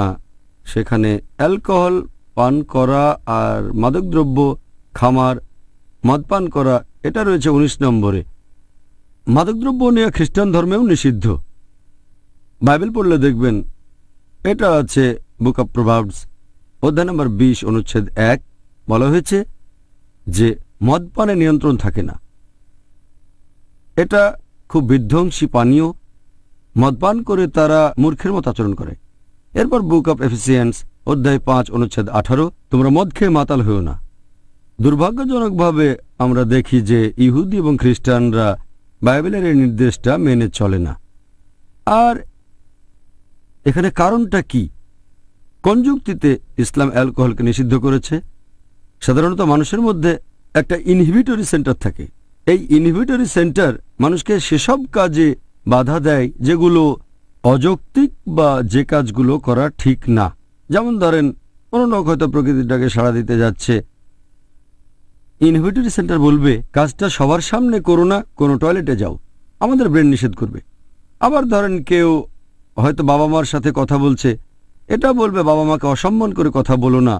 সেখানে অ্যালকোহল পান করা আর মাদকদ্রব্য, খামার, মদ পান করা, এটা রয়েছে 19 নম্বরে। মাদকদ্রব্য নিয়ে খ্রিস্টান ধর্মেও নিষিদ্ধ। বাইবেল পড়লে দেখবেন এটা আছে বুক অব প্রভার্বস অধ্যায় নম্বর 20 অনুচ্ছেদ 1, বলা হয়েছে যে মদ পানে নিয়ন্ত্রণ থাকে না। এটা খুব বিধ্বংসী পানীয়, মদ পান করে তারা মূর্খের মতো আচরণ করে। এরপর বুক অব এফিসিয়েন্স অধ্যায় 5 অনুচ্ছেদ 18, তোমরা মদ খেয়ে মাতাল হও না। দুর্ভাগ্যজনকভাবে আমরা দেখি যে ইহুদি এবং খ্রিস্টানরা বাইবেলের এই নির্দেশটা মেনে চলে না। আর এখানে কারণটা কি? কোন যুক্তিতে ইসলাম অ্যালকোহলকে নিষিদ্ধ করেছে? সাধারণত মানুষের মধ্যে একটা ইনহিবিটরি সেন্টার থাকে। এই ইনহিবিটরি সেন্টার মানুষকে সেসব কাজে বাধা দেয় যেগুলো অযৌক্তিক বা যে কাজগুলো করা ঠিক না। যেমন ধরেন, কোনো লোক হয়তো প্রকৃতিটাকে সাড়া দিতে যাচ্ছে, ইনহিবিটরি সেন্টার বলবে কাজটা সবার সামনে করো না, কোনো টয়লেটে যাও, আমাদের ব্রেন নিষেধ করবে। আবার ধরেন কেউ হয়তো বাবা মার সাথে কথা বলছে, এটা বলবে বাবা মাকে অসম্মান করে কথা বলো না,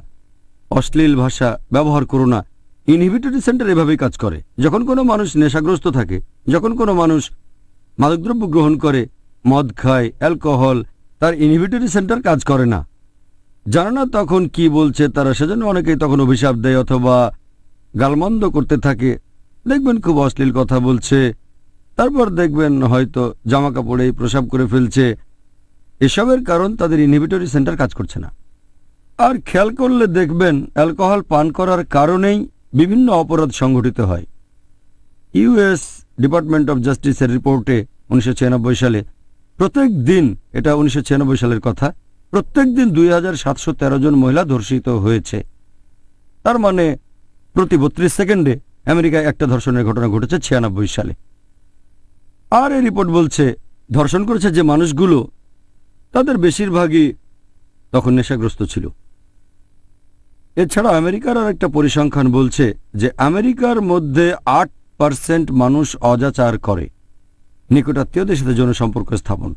অশ্লীল ভাষা ব্যবহার করো না। ইনহিবিটরি সেন্টার এভাবেই কাজ করে। যখন কোনো মানুষ নেশাগ্রস্ত থাকে, যখন কোনো মানুষ মাদকদ্রব্য গ্রহণ করে, মদ খায়, অ্যালকোহল, তার ইনহিবিটরি সেন্টার কাজ করে না, জানে না তখন কি বলছে তারা, সেজন্য অনেকেই তখন অভিশাপ দেয় অথবা গালমন্দ করতে থাকে। দেখবেন খুব অশ্লীল কথা বলছে, তারপর দেখবেন হয়তো জামা কাপড়েই প্রসাব করে ফেলছে। এসবের কারণ তাদের ইনহিবিটরি সেন্টার কাজ করছে না। আর খেয়াল করলে দেখবেন অ্যালকোহল পান করার কারণেই বিভিন্ন অপরাধ সংঘটিত হয়। ইউএস ডিপার্টমেন্ট অব জাস্টিসের রিপোর্টে 1996 সালে প্রত্যেক দিন, এটা 1996 সালের কথা, প্রত্যেক দিন 2713 জন মহিলা ধর্ষিত হয়েছে। তার মানে প্রতি 32 সেকেন্ডে আমেরিকায় একটা ধর্ষণের ঘটনা ঘটেছে 96 সালে। আর এই রিপোর্ট বলছে ধর্ষণ করেছে যে মানুষগুলো, তাদের বেশিরভাগই তখন নেশাগ্রস্ত ছিল। এছাড়া আমেরিকার আর একটা পরিসংখ্যান বলছে যে আমেরিকার মধ্যে 8% মানুষ অজাচার করে, নিকটাত্মীয়দের সাথে যৌন সম্পর্ক স্থাপন।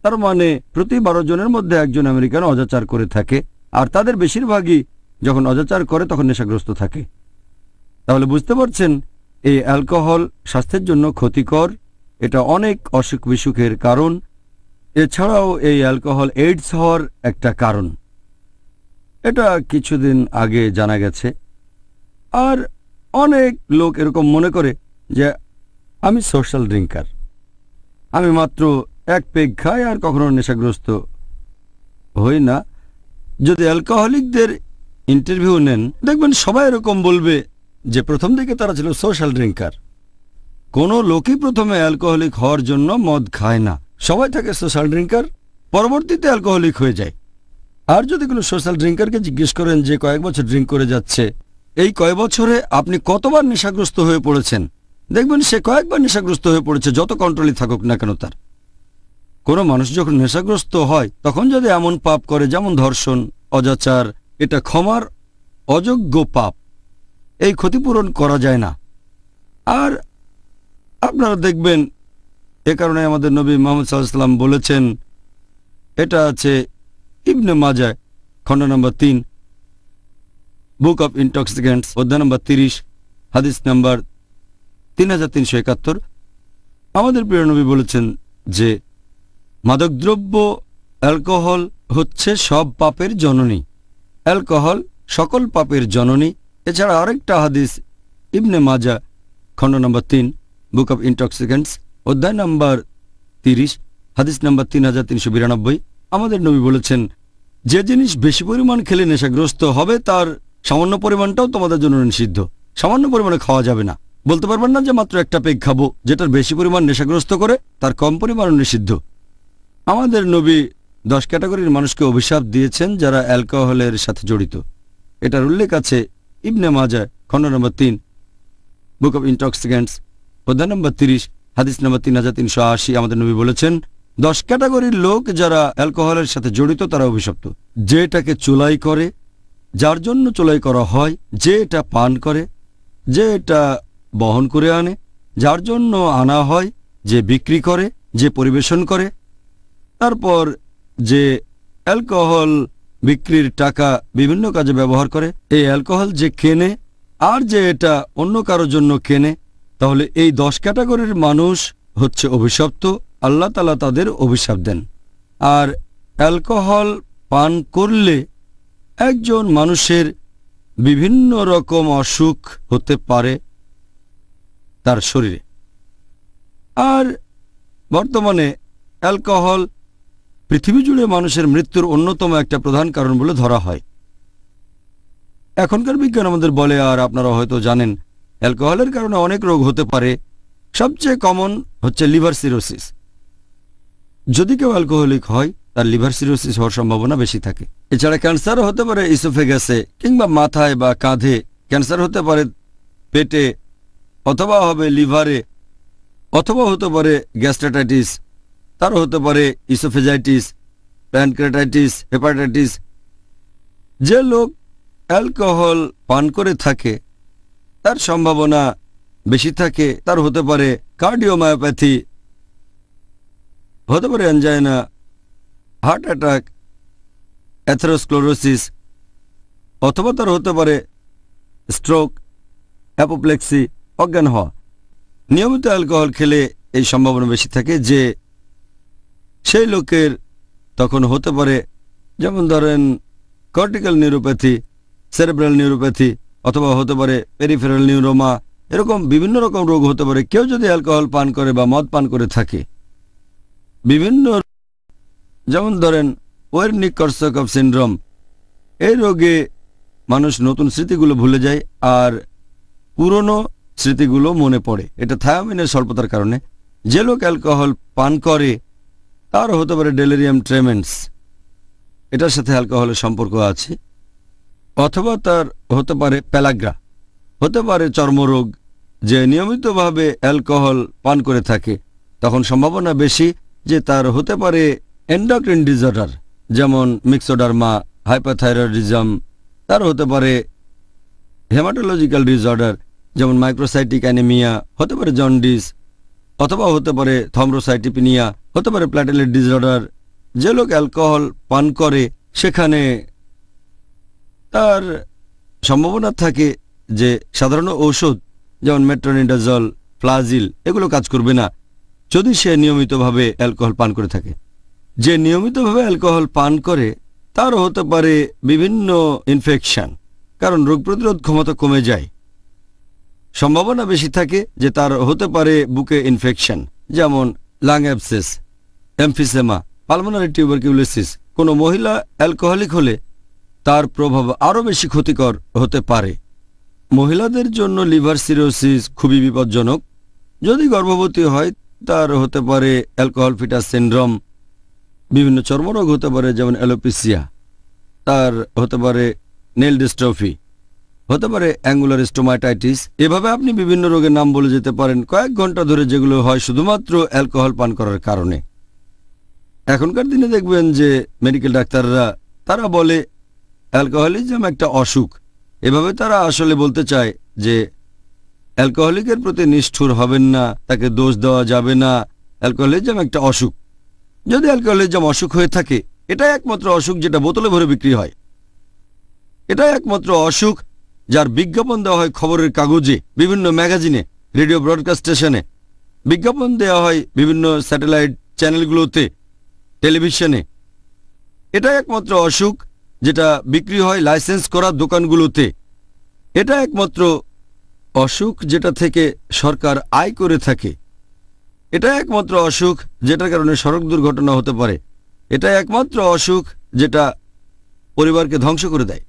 তার মানে প্রতি 12 জনের মধ্যে একজন আমেরিকান অজাচার করে থাকে, আর তাদের বেশিরভাগই যখন অজাচার করে তখন নেশাগ্রস্ত থাকে। তাহলে বুঝতে পারছেন এই অ্যালকোহল স্বাস্থ্যের জন্য ক্ষতিকর, এটা অনেক অসুখ বিসুখের কারণ। এছাড়াও এই অ্যালকোহল এইডস হওয়ার একটা কারণ, এটা কিছুদিন আগে জানা গেছে। আর অনেক লোক এরকম মনে করে যে আমি সোশ্যাল ড্রিঙ্কার, আমি মাত্র এক পেগ খাই আর কখনো নেশাগ্রস্ত হই না। যদি অ্যালকোহলিকদের ইন্টারভিউ নেন দেখবেন সবাই এরকম বলবে যে প্রথম দিকে তারা ছিল সোশ্যাল ড্রিঙ্কার। কোনো লোকই প্রথমে অ্যালকোহলিক হওয়ার জন্য মদ খায় না, সবাই থাকে সোশ্যাল ড্রিঙ্কার, পরবর্তীতে অ্যালকোহলিক হয়ে যায়। আর যদি কোনো সোশ্যাল ড্রিঙ্কারকে জিজ্ঞেস করেন যে কয়েক বছর ড্রিঙ্ক করে যাচ্ছে, এই কয়েক বছরে আপনি কতবার নেশাগ্রস্ত হয়ে পড়েছেন, দেখবেন সে কয়েকবার নেশাগ্রস্ত হয়ে পড়েছে, যত কন্ট্রোলই থাকুক না কেন তার। কোনো মানুষ যখন নেশাগ্রস্ত হয় তখন যদি এমন পাপ করে যেমন ধর্ষণ, অজাচার, এটা ক্ষমার অযোগ্য পাপ, এই ক্ষতিপূরণ করা যায় না। আর আপনারা দেখবেন এ কারণে আমাদের নবী মুহাম্মদ সাল্লাল্লাহু আলাইহি ওয়াসাল্লাম বলেছেন, এটা আছে ইবনে মাজাহ খণ্ড নম্বর 3, বুক অব ইনটক্সিকেন্টস অধ্যায় নম্বর 30, হাদিস নাম্বার 3371। আমাদের প্রিয় নবী বলেছেন যে মাদকদ্রব্য অ্যালকোহল হচ্ছে সব পাপের জননী, অ্যালকোহল সকল পাপের জননী। এছাড়া আরেকটা হাদিস ইবনে মাজাহ খণ্ড নম্বর 3, বুক অব ইনটক্সিকেন্টস অধ্যায় নম্বর 30, হাদিস নম্বর 3392। আমাদের নবী বলেছেন, যে জিনিস বেশি পরিমাণ খেলে নেশাগ্রস্ত হবে তার সামান্য পরিমাণটাও তোমাদের জন্য নিষিদ্ধ। সামান্য পরিমাণে খাওয়া যাবে না, বলতে পারবেন না যে মাত্র একটা পেগ খাবো, যেটার বেশি পরিমাণ নেশাগ্রস্ত করে তার কম পরিমাণ নিষিদ্ধ। আমাদের নবী 10 ক্যাটাগরির মানুষকে অভিশাপ দিয়েছেন যারা অ্যালকোহলের সাথে জড়িত। এটার উল্লেখ আছে ইবনে মাজাহ খণ্ড নম্বর 3, বুক অব ইনটক্সিকেন্টস অধ্যায় নম্বর 30, হাদিস নম্বর 3380। আমাদের নবী বলেছেন 10 ক্যাটাগরির লোক যারা অ্যালকোহলের সাথে জড়িত তারা অভিশপ্ত। যে এটাকে চুলাই করে, যার জন্য চুলাই করা হয়, যে এটা পান করে, যে এটা বহন করে আনে, যার জন্য আনা হয়, যে বিক্রি করে, যে পরিবেশন করে, তারপর যে অ্যালকোহল বিক্রির টাকা বিভিন্ন কাজে ব্যবহার করে, এই অ্যালকোহল যে কেনে আর যে এটা অন্য কারোর জন্য কেনে। তাহলে এই 10 ক্যাটাগরির মানুষ হচ্ছে অভিশপ্ত, আল্লাহ তাআলা তাদের অভিশাপ দেন। আর অ্যালকোহল পান করলে একজন মানুষের বিভিন্ন রকম অসুখ হতে পারে তার শরীরে। আর বর্তমানে অ্যালকোহল পৃথিবী জুড়ে মানুষের মৃত্যুর অন্যতম একটা প্রধান কারণ বলে ধরা হয়। এখনকার বিজ্ঞান আমাদের বলে, আর আপনারা হয়তো জানেন, অ্যালকোহলের কারণে অনেক রোগ হতে পারে। সবচেয়ে কমন হচ্ছে লিভার সিরোসিস। যদি কেউ অ্যালকোহলিক হয় তার লিভার সিরোসিস হওয়ার সম্ভাবনা বেশি থাকে। এছাড়া ক্যান্সারও হতে পারে ইসোফেগাসে, কিংবা মাথায় বা কাঁধে। ক্যান্সার হতে পারে পেটে, অথবা হবে লিভারে, অথবা হতে পারে গ্যাস্ট্রাইটিস, তারও হতে পারে ইসোফেজাইটিস, প্যানক্রিয়াটাইটিস, হেপাটাইটিস। যে লোক অ্যালকোহল পান করে থাকে তার সম্ভাবনা বেশি থাকে। তার হতে পারে কার্ডিওমায়োপ্যাথি, হতে পারে অ্যাঞ্জাইনা, হার্ট অ্যাটাক, অ্যাথেরোস্ক্লেরোসিস, অথবা তার হতে পারে স্ট্রোক, অ্যাপোপ্লেক্সি, অজ্ঞান হওয়া। নিয়মিত অ্যালকোহল খেলে এই সম্ভাবনা বেশি থাকে যে সেই লোকের তখন হতে পারে, যেমন ধরেন কর্টিক্যাল নিউরোপ্যাথি, সেরেব্রাল নিউরোপ্যাথি, অথবা হতে পারে পেরিফেরাল নিউরোমা। এরকম বিভিন্ন রকম রোগ হতে পারে কেউ যদি অ্যালকোহল পান করে বা মদ পান করে থাকে। বিভিন্ন, যেমন ধরেন ওয়েরনিক-কর্সাকফ সিনড্রোম। এই রোগে মানুষ নতুন স্মৃতিগুলো ভুলে যায় আর পুরনো স্মৃতিগুলো মনে পড়ে। এটা থায়ামিনের স্বল্পতার কারণে। যে লোক অ্যালকোহল পান করে তার হতে পারে ডেলিরিয়াম ট্রেমেন্স, এটার সাথে অ্যালকোহলের সম্পর্ক আছে। অথবা তার হতে পারে প্যালাগ্রা, হতে পারে চর্মরোগ। যে নিয়মিতভাবে অ্যালকোহল পান করে থাকে তখন সম্ভাবনা বেশি যে তার হতে পারে এন্ডোক্রিন ডিসঅর্ডার, যেমন মিক্সোডার্মা, হাইপারথাইরয়েডিজম। তার হতে পারে হেমাটোলজিক্যাল ডিসঅর্ডার, যেমন মাইক্রোসাইটিক অ্যানিমিয়া, হতে পারে জন্ডিস, অথবা হতে পারে থ্রম্বোসাইটোপেনিয়া, হতে পারে প্ল্যাটেলেট ডিসঅর্ডার। যে লোক অ্যালকোহল পান করে সেখানে তার সম্ভাবনা থাকে যে সাধারণ ঔষধ যেমন মেট্রোনিডাজল, ফ্লাজিল এগুলো কাজ করবে না যদি সে নিয়মিতভাবে অ্যালকোহল পান করে থাকে। যে নিয়মিতভাবে অ্যালকোহল পান করে তার হতে পারে বিভিন্ন ইনফেকশন, কারণ রোগ প্রতিরোধ ক্ষমতা কমে যায়। সম্ভাবনা বেশি থাকে যে তার হতে পারে বুকে ইনফেকশন, যেমন lung abscess, emphysema, pulmonary tuberculosis. কোনো মহিলা অ্যালকোহলিক হলে তার প্রভাব আরও বেশি ক্ষতিকর হতে পারে। মহিলাদের জন্য লিভার সিরোসিস খুবই বিপজ্জনক। যদি গর্ভবতী হয় তার হতে পারে অ্যালকোহল ফিটাস সিনড্রোম। বিভিন্ন চর্মরোগ হতে পারে, যেমন অ্যালোপেসিয়া। তার হতে পারে নেল ডিস্ট্রফি, হতে পারে অ্যাঙ্গুলার স্টোমাটাইটিস। এভাবে আপনি বিভিন্ন রোগের নাম বলে যেতে পারেন কয়েক ঘন্টা ধরে, যেগুলো হয় শুধুমাত্র অ্যালকোহল পান করার কারণে। এখনকার দিনে দেখবেন যে মেডিকেল ডাক্তাররা তারা বলে অ্যালকোহলিজম একটা অসুখ। এভাবে তারা আসলে বলতে চায় যে অ্যালকোহলিকের প্রতি নিষ্ঠুর হবেন না, তাকে দোষ দেওয়া যাবে না। অ্যালকোহলিজম একটা অসুখ। যদি অ্যালকোহলিজম অসুখ হয়ে থাকে, এটাই একমাত্র অসুখ যেটা বোতলে ভরে বিক্রি হয়। এটাই একমাত্র অসুখ যার বিজ্ঞাপন দেওয়া হয় খবরের কাগজে, বিভিন্ন ম্যাগাজিনে, রেডিও ব্রডকাস্ট স্টেশনে। বিজ্ঞাপন দেওয়া হয় বিভিন্ন স্যাটেলাইট চ্যানেলগুলোতে, টেলিভিশনে। এটাই একমাত্র অসুখ যেটা বিক্রি হয় লাইসেন্স করা দোকানগুলোতে। এটা একমাত্র অসুখ যেটা থেকে সরকার আয় করে থাকে। এটা একমাত্র অসুখ যেটার কারণে সড়ক দুর্ঘটনা হতে পারে। এটা একমাত্র অসুখ যেটা পরিবারকে ধ্বংস করে দেয়।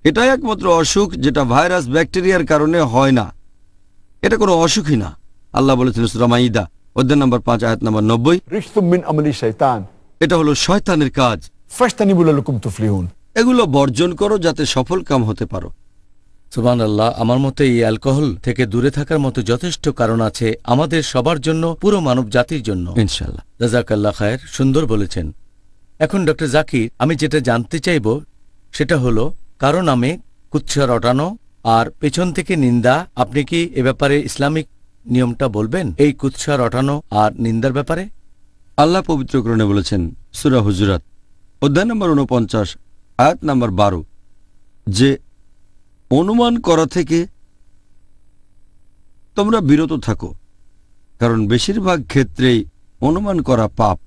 এটাই একমাত্র অসুখ যেটা ভাইরাস, ব্যাকটেরিয়ার কারণে হয় না। এটা কোনো অসুখই না। আল্লাহ বলেছেন সূরা মাইদা অধ্যায় নম্বর 5 আয়াত নম্বর 90, রিজসুম মিন আমালি শাইতান এটা হলো শয়তানের কাজ। ফাজতানিবু লাকুম তুফলিহুন। এগুলো বর্জন করো যাতে সফল কাম হতে পারো। সুবহানাল্লাহ। আমার মতে এই অ্যালকোহল থেকে দূরে থাকার মতো যথেষ্ট কারণ আছে আমাদের সবার জন্য, পুরো মানব জাতির জন্য। ইনশাআল্লাহ। জাযাকাল্লাহ খায়ের, সুন্দর বলেছেন। এখন ডক্টর জাকির, আমি যেটা জানতে চাইব সেটা হলো কারো নামে কুৎসা রটানো আর পেছন থেকে নিন্দা। আপনি কি এ ব্যাপারে ইসলামিক নিয়মটা বলবেন, এই কুৎসা রটানো আর নিন্দার ব্যাপারে? আল্লাহ পবিত্রকরণে বলেছেন সূরা হুজুরাত অধ্যায় নম্বর 49 আয়াত নম্বর 12 যে অনুমান করা থেকে তোমরা বিরত থাকো, কারণ বেশিরভাগ ক্ষেত্রেই অনুমান করা পাপ।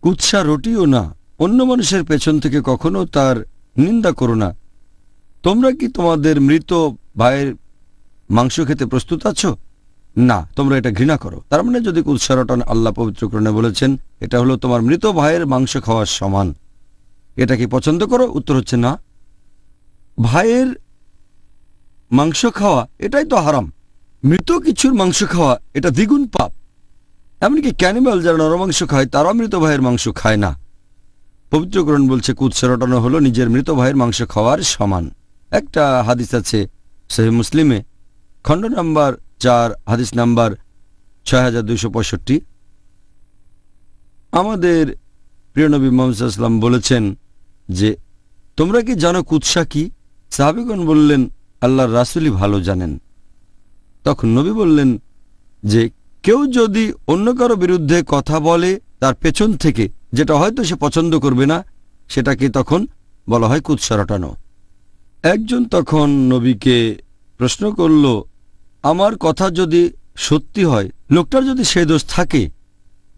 কুৎসা রটিও না, অন্য মানুষের পেছন থেকে কখনো তার নিন্দা করো না। তোমরা কি তোমাদের মৃত ভাইয়ের মাংস খেতে প্রস্তুত আছো? না, তোমরা এটা ঘৃণা করো। তার মানে যদি কুৎসা রটানো আল্লাহ পবিত্র কোরআনে বলেছেন এটা হলো তোমার মৃত ভাইয়ের মাংস খাওয়ার সমান, এটা কি পছন্দ করো? উত্তর হচ্ছে না। ভাইয়ের মাংস খাওয়া এটাই তো হারাম। মৃত কিছুর মাংস খাওয়া এটা দ্বিগুণ পাপ। এমনকি ক্যানিমাল যারা নরমাংস খায় তারা মৃত ভাইয়ের মাংস খায় না। পবিত্র কোরআন বলছে কুৎসা রটানো হলো নিজের মৃত ভাইয়ের মাংস খাওয়ার সমান। একটা হাদিস আছে সহিহ মুসলিমে, খণ্ড নাম্বার 4, হাদিস নাম্বার 6265। আমাদের প্রিয় নবী মুহাম্মদ সাল্লাল্লাহু আলাইহি ওয়াসাল্লাম বলেছেন যে তোমরা কি জানো কুৎসা কি? সাহাবীগণ বললেন আল্লাহর রাসূলই ভালো জানেন। তখন নবী বললেন যে কেউ যদি অন্য কারো বিরুদ্ধে কথা বলে তার পেছন থেকে, যেটা হয়তো সে পছন্দ করবে না, সেটাকে তখন বলা হয় কুৎসা রটানো। একজন তখন নবীকে প্রশ্ন করল, আমার কথা যদি সত্যি হয়, লোকটার যদি সেই দোষ থাকে,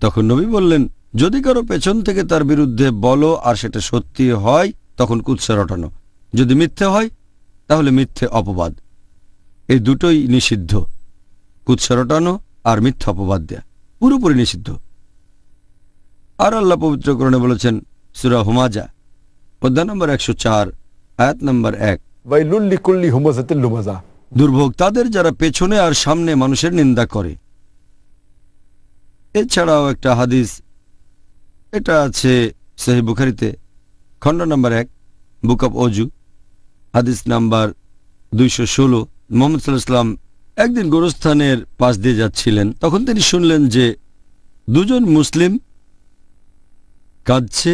তখন নবী বললেন যদি কারো পেছন থেকে তার বিরুদ্ধে বলো আর সেটা সত্যি হয় তখন কুৎসা রটানো, যদি মিথ্যে হয় তাহলে মিথ্যে অপবাদ। এই দুটোই নিষিদ্ধ, কুৎসা রটানো আর মিথ্যা অপবাদ দেয়া পুরোপুরি নিষিদ্ধ। আর আল্লাহ পবিত্র কোরআনে বলেছেন সূরা হুমাজা অধ্যায় নম্বর 104 আয়াত নম্বর 1, ওয়াইলুল লিকুল্লি হুমাযাতিল লুমাযা। দুর্ভোগ তাদের যারা পেছনে আর সামনে মানুষের নিন্দা করে। এছাড়াও একটা হাদিস, এটা আছে সহিহ বুখারীতে, খণ্ড নম্বর 1, বুক অব অজু, হাদিস নাম্বার 216। মুহাম্মদ সাল্লাল্লাহু আলাইহি ওয়াসাল্লাম একদিন গোরস্থানের পাশ দিয়ে যাচ্ছিলেন। তখন তিনি শুনলেন যে দুজন মুসলিম কাঁদছে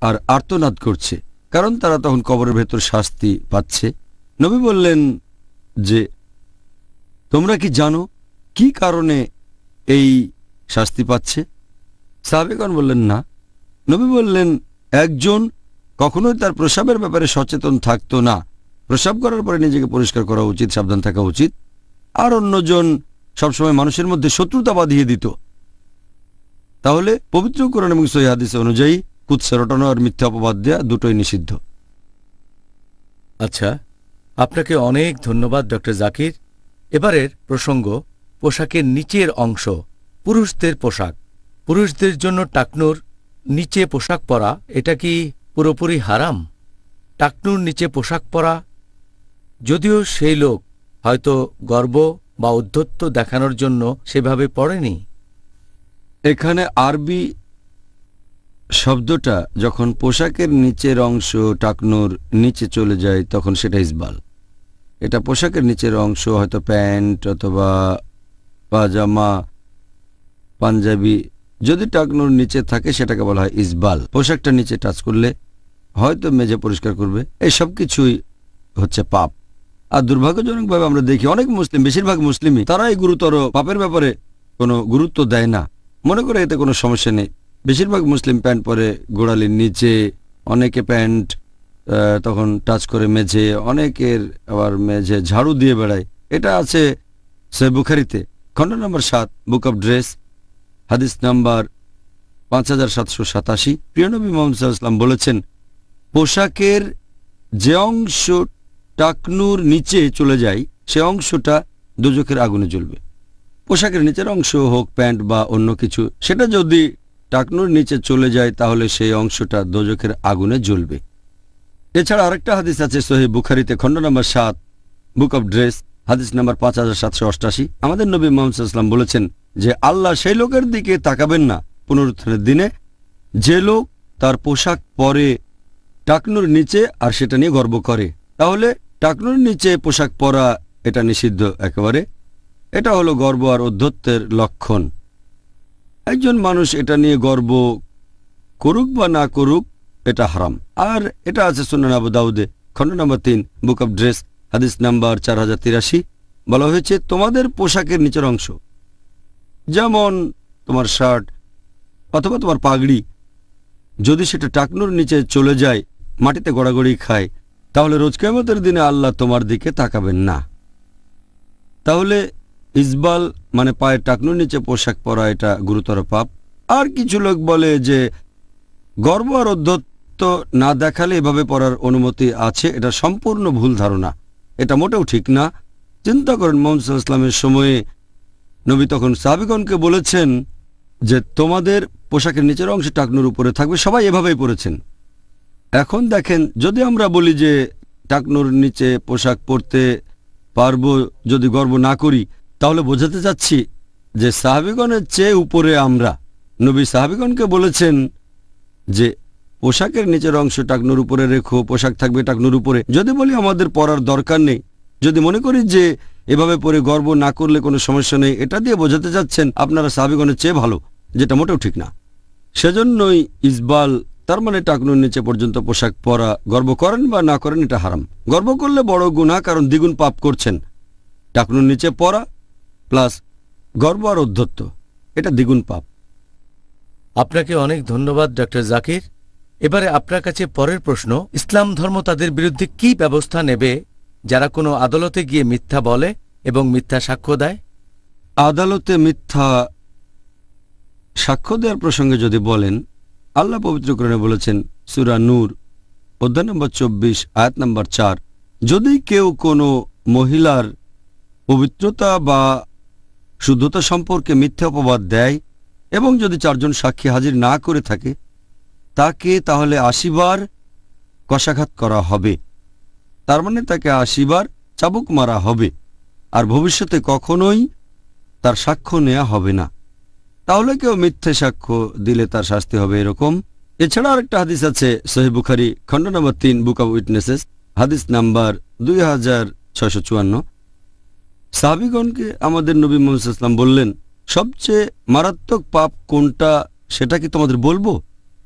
আর আর্তনাদ করছে, কারণ তারা তখন কবরের ভেতর শাস্তি পাচ্ছে। নবী বললেন যে তোমরা কি জানো কি কারণে এই শাস্তি পাচ্ছে? সাহাবীগণ বললেন না। নবী বললেন একজন কখনোই তার প্রস্রাবের ব্যাপারে সচেতন থাকতো না, প্রস্রাব করার পরে নিজেকে পরিষ্কার করা উচিত, সাবধান থাকা উচিত। আর অন্যজন সবসময় মানুষের মধ্যে শত্রুতা বাঁধিয়ে দিত। তাহলে পবিত্র কোরআন এবং সহিহ হাদিস অনুযায়ী কুৎসা রটানো আর মিথ্যা অপবাদ দেয়া দুটোই নিষিদ্ধ। আচ্ছা, আপনাকে অনেক ধন্যবাদ ডক্টর জাকির। এবারের প্রসঙ্গ পোশাকের নিচের অংশ, পুরুষদের পোশাক। পুরুষদের জন্য টাকনুর নিচে পোশাক পরা এটা কি পুরোপুরি হারাম? টাকনুর নিচে পোশাক পরা, যদিও সেই লোক হয়তো গর্ব বা ঔদ্ধত্য দেখানোর জন্য সেভাবে পড়েনি। এখানে আরবি শব্দটা যখন পোশাকের নিচের অংশ টাকনুর নিচে চলে যায় তখন সেটা ইসবাল। এটা পোশাকের নিচের অংশ, হয়তো প্যান্ট অথবা পাজামা, পাঞ্জাবি, যদি টাকনুর নিচে থাকে সেটাকে বলা হয় ইসবাল। পোশাকটা নিচে টাচ করলে হয়তো মেঝে পরিষ্কার করবে, এই সব কিছুই হচ্ছে পাপ। আর দুর্ভাগ্যজনকভাবে আমরা দেখি অনেক মুসলিম, বেশিরভাগ মুসলিমই, তারা এই গুরুতর পাপের ব্যাপারে কোনো গুরুত্ব দেয় না, মনে করে এতে কোনো সমস্যা নেই। বেশিরভাগ মুসলিম প্যান্ট পরে গোড়ালির নিচে, অনেকে প্যান্ট তখন টাচ করে মেঝে, অনেকের আবার মেঝে ঝাড়ু দিয়ে বেড়ায়। এটা আছে সহিহ বুখারীতে, খণ্ড নম্বর 7, বুক অব ড্রেস, হাদিস নাম্বার 5787। প্রিয় নবী মুহাম্মদ সাল্লাল্লাহু আলাইহি ওয়াসাল্লাম বলেছেন পোশাকের যে অংশ টাকনুর নিচে চলে যায় সে অংশটা দোজখের আগুনে জ্বলবে। পোশাকের নিচের অংশ হোক প্যান্ট বা অন্য কিছু, সেটা যদি টাকনুর নিচে চলে যায় তাহলে সেই অংশটা দোজখের আগুনে জ্বলবে। এছাড়া আরেকটা হাদিস আছে সহিহ বুখারীতে, খণ্ড নম্বর 7, বুক অব ড্রেস, হাদিস নাম্বার 5788। আমাদের নবী মুহাম্মদ সাল্লাল্লাহু আলাইহি ওয়াসাল্লাম বলেছেন যে আল্লাহ সেই লোকের দিকে তাকাবেন না পুনরুত্থানের দিনে যে লোক তার পোশাক পরে টাকনুর নিচে আর সেটা নিয়ে গর্ব করে। তাহলে টাকনুর নিচে পোশাক পরা এটা নিষিদ্ধ একেবারে। এটা হলো গর্ব আর ঔদ্ধত্যের লক্ষণ। একজন মানুষ এটা নিয়ে গর্ব করুক বা না করুক এটা হারাম। আর এটা আছে সুনান আবু দাউদে, খণ্ড নম্বর 3, বুক অব ড্রেস, হাদিস নাম্বার 4083। বলা হয়েছে তোমাদের পোশাকের নিচের অংশ, যেমন তোমার শার্ট অথবা তোমার পাগড়ি, যদি সেটা টাকনুর নিচে চলে যায়, মাটিতে গড়াগড়ি খায়, তাহলে রোজ কিয়ামতের দিনে আল্লাহ তোমার দিকে তাকাবেন না। তাহলে ইসবাল মানে পায়ের টাকনুর নিচে পোশাক পরা এটা গুরুতর পাপ। আর কিছু লোক বলে যে গর্ব আর ঔদ্ধত্য না দেখালে এভাবে পড়ার অনুমতি আছে, এটা সম্পূর্ণ ভুল ধারণা, এটা মোটেও ঠিক না। চিন্তা করেন মুহাম্মদ সাল্লাল্লাহু আলাইহি ওয়াসাল্লামের সময়ে নবী তখন সাহাবীগণকে বলেছেন যে তোমাদের পোশাকের নিচের অংশ টাকনুর উপরে থাকবে, সবাই এভাবেই পরেছেন। এখন দেখেন, যদি আমরা বলি যে টাকনুর নিচে পোশাক পরতে পারবো যদি গর্ব না করি, তাহলে বোঝাতে চাচ্ছি যে সাহাবীগণের চেয়ে উপরে আমরা। নবী সাহাবীগণকে বলেছেন যে পোশাকের নিচের অংশ টাকনুর উপরে রেখো, পোশাক থাকবে টাকনুর উপরে। যদি বলি আমাদের পরার দরকার নেই, যদি মনে করি যে এভাবে পরে গর্ব না করলে কোনো সমস্যা নেই, এটা দিয়ে বোঝাতে চাচ্ছেন আপনারা সাহাবীগণের চেয়ে ভালো, যেটা মোটেও ঠিক না। সেজন্যই ইসবাল, তার মানে টাকনুর নিচে পর্যন্ত পোশাক পরা, গর্ব করেন বা না করেন এটা হারাম। গর্ব করলে বড় গুনাহ, কারণ দ্বিগুণ পাপ করছেন। টাকনুর নিচে পরা প্লাস গর্ব আর ঔদ্ধত্য, এটা দ্বিগুণ পাপ। আপনাকে অনেক ধন্যবাদ ডক্টর জাকির। এবারে আপনার কাছে পরের প্রশ্ন, ইসলাম ধর্ম তাদের বিরুদ্ধে কি ব্যবস্থা নেবে যারা কোনো আদালতে গিয়ে মিথ্যা বলে এবং মিথ্যা সাক্ষ্য দেয়? আদালতে মিথ্যা সাক্ষ্য দেওয়ার প্রসঙ্গে যদি বলেন, আল্লাহ পবিত্র কোরআনে বলেছেন সূরা নূর অধ্যায় নম্বর 24 আয়াত নম্বর 4, যদি কেউ কোনো মহিলার পবিত্রতা বা শুদ্ধতা সম্পর্কে মিথ্যা অপবাদ দেয় এবং যদি 4 জন সাক্ষী হাজির না করে থাকে, তাকে তাহলে 80 বার কশাঘাত করা হবে। তার মানে তাকে 80 বার চাবুক মারা হবে, আর ভবিষ্যতে কখনোই তার সাক্ষ্য নেওয়া হবে না। তাহলে কেউ মিথ্যে সাক্ষ্য দিলে তার শাস্তি হবে এরকম। এছাড়া আরেকটা হাদিস আছে সহিহ বুখারী খণ্ড নম্বর 3 বুক অব উইটনেসেস, হাদিস নাম্বার 2654। সাহাবীগণকে আমাদের নবী মুহাম্মদ সাল্লাল্লাহু আলাইহি ওয়াসাল্লাম বললেন, সবচেয়ে মারাত্মক পাপ কোনটা সেটা কি তোমাদের বলবো?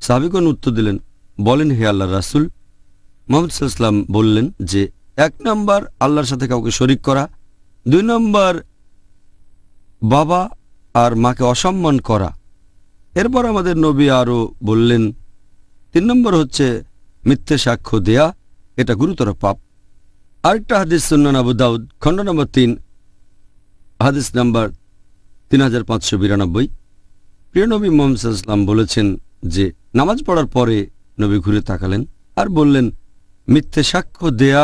সাহাবীগণ উত্তর দিলেন, বলেন হে আল্লাহর রাসূল। মুহাম্মদ সাল্লাল্লাহু আলাইহি ওয়াসাল্লাম বললেন যে 1 নম্বর আল্লাহর সাথে কাউকে শরীক করা, 2 নম্বর বাবা আর মাকে অসম্মান করা। এরপর আমাদের নবী আরও বললেন 3 নম্বর হচ্ছে মিথ্যে সাক্ষ্য দেয়া, এটা গুরুতর পাপ। আরেকটা হাদিস সুনান আবু দাউদ খণ্ড নম্বর 3 হাদিস নাম্বার 3592, প্রিয় নবী মুহাম্মদ সাল্লাল্লাহু আলাইহি ওয়াসাল্লাম বলেছেন যে নামাজ পড়ার পরে নবী ঘুরে তাকালেন আর বললেন, মিথ্যে সাক্ষ্য দেয়া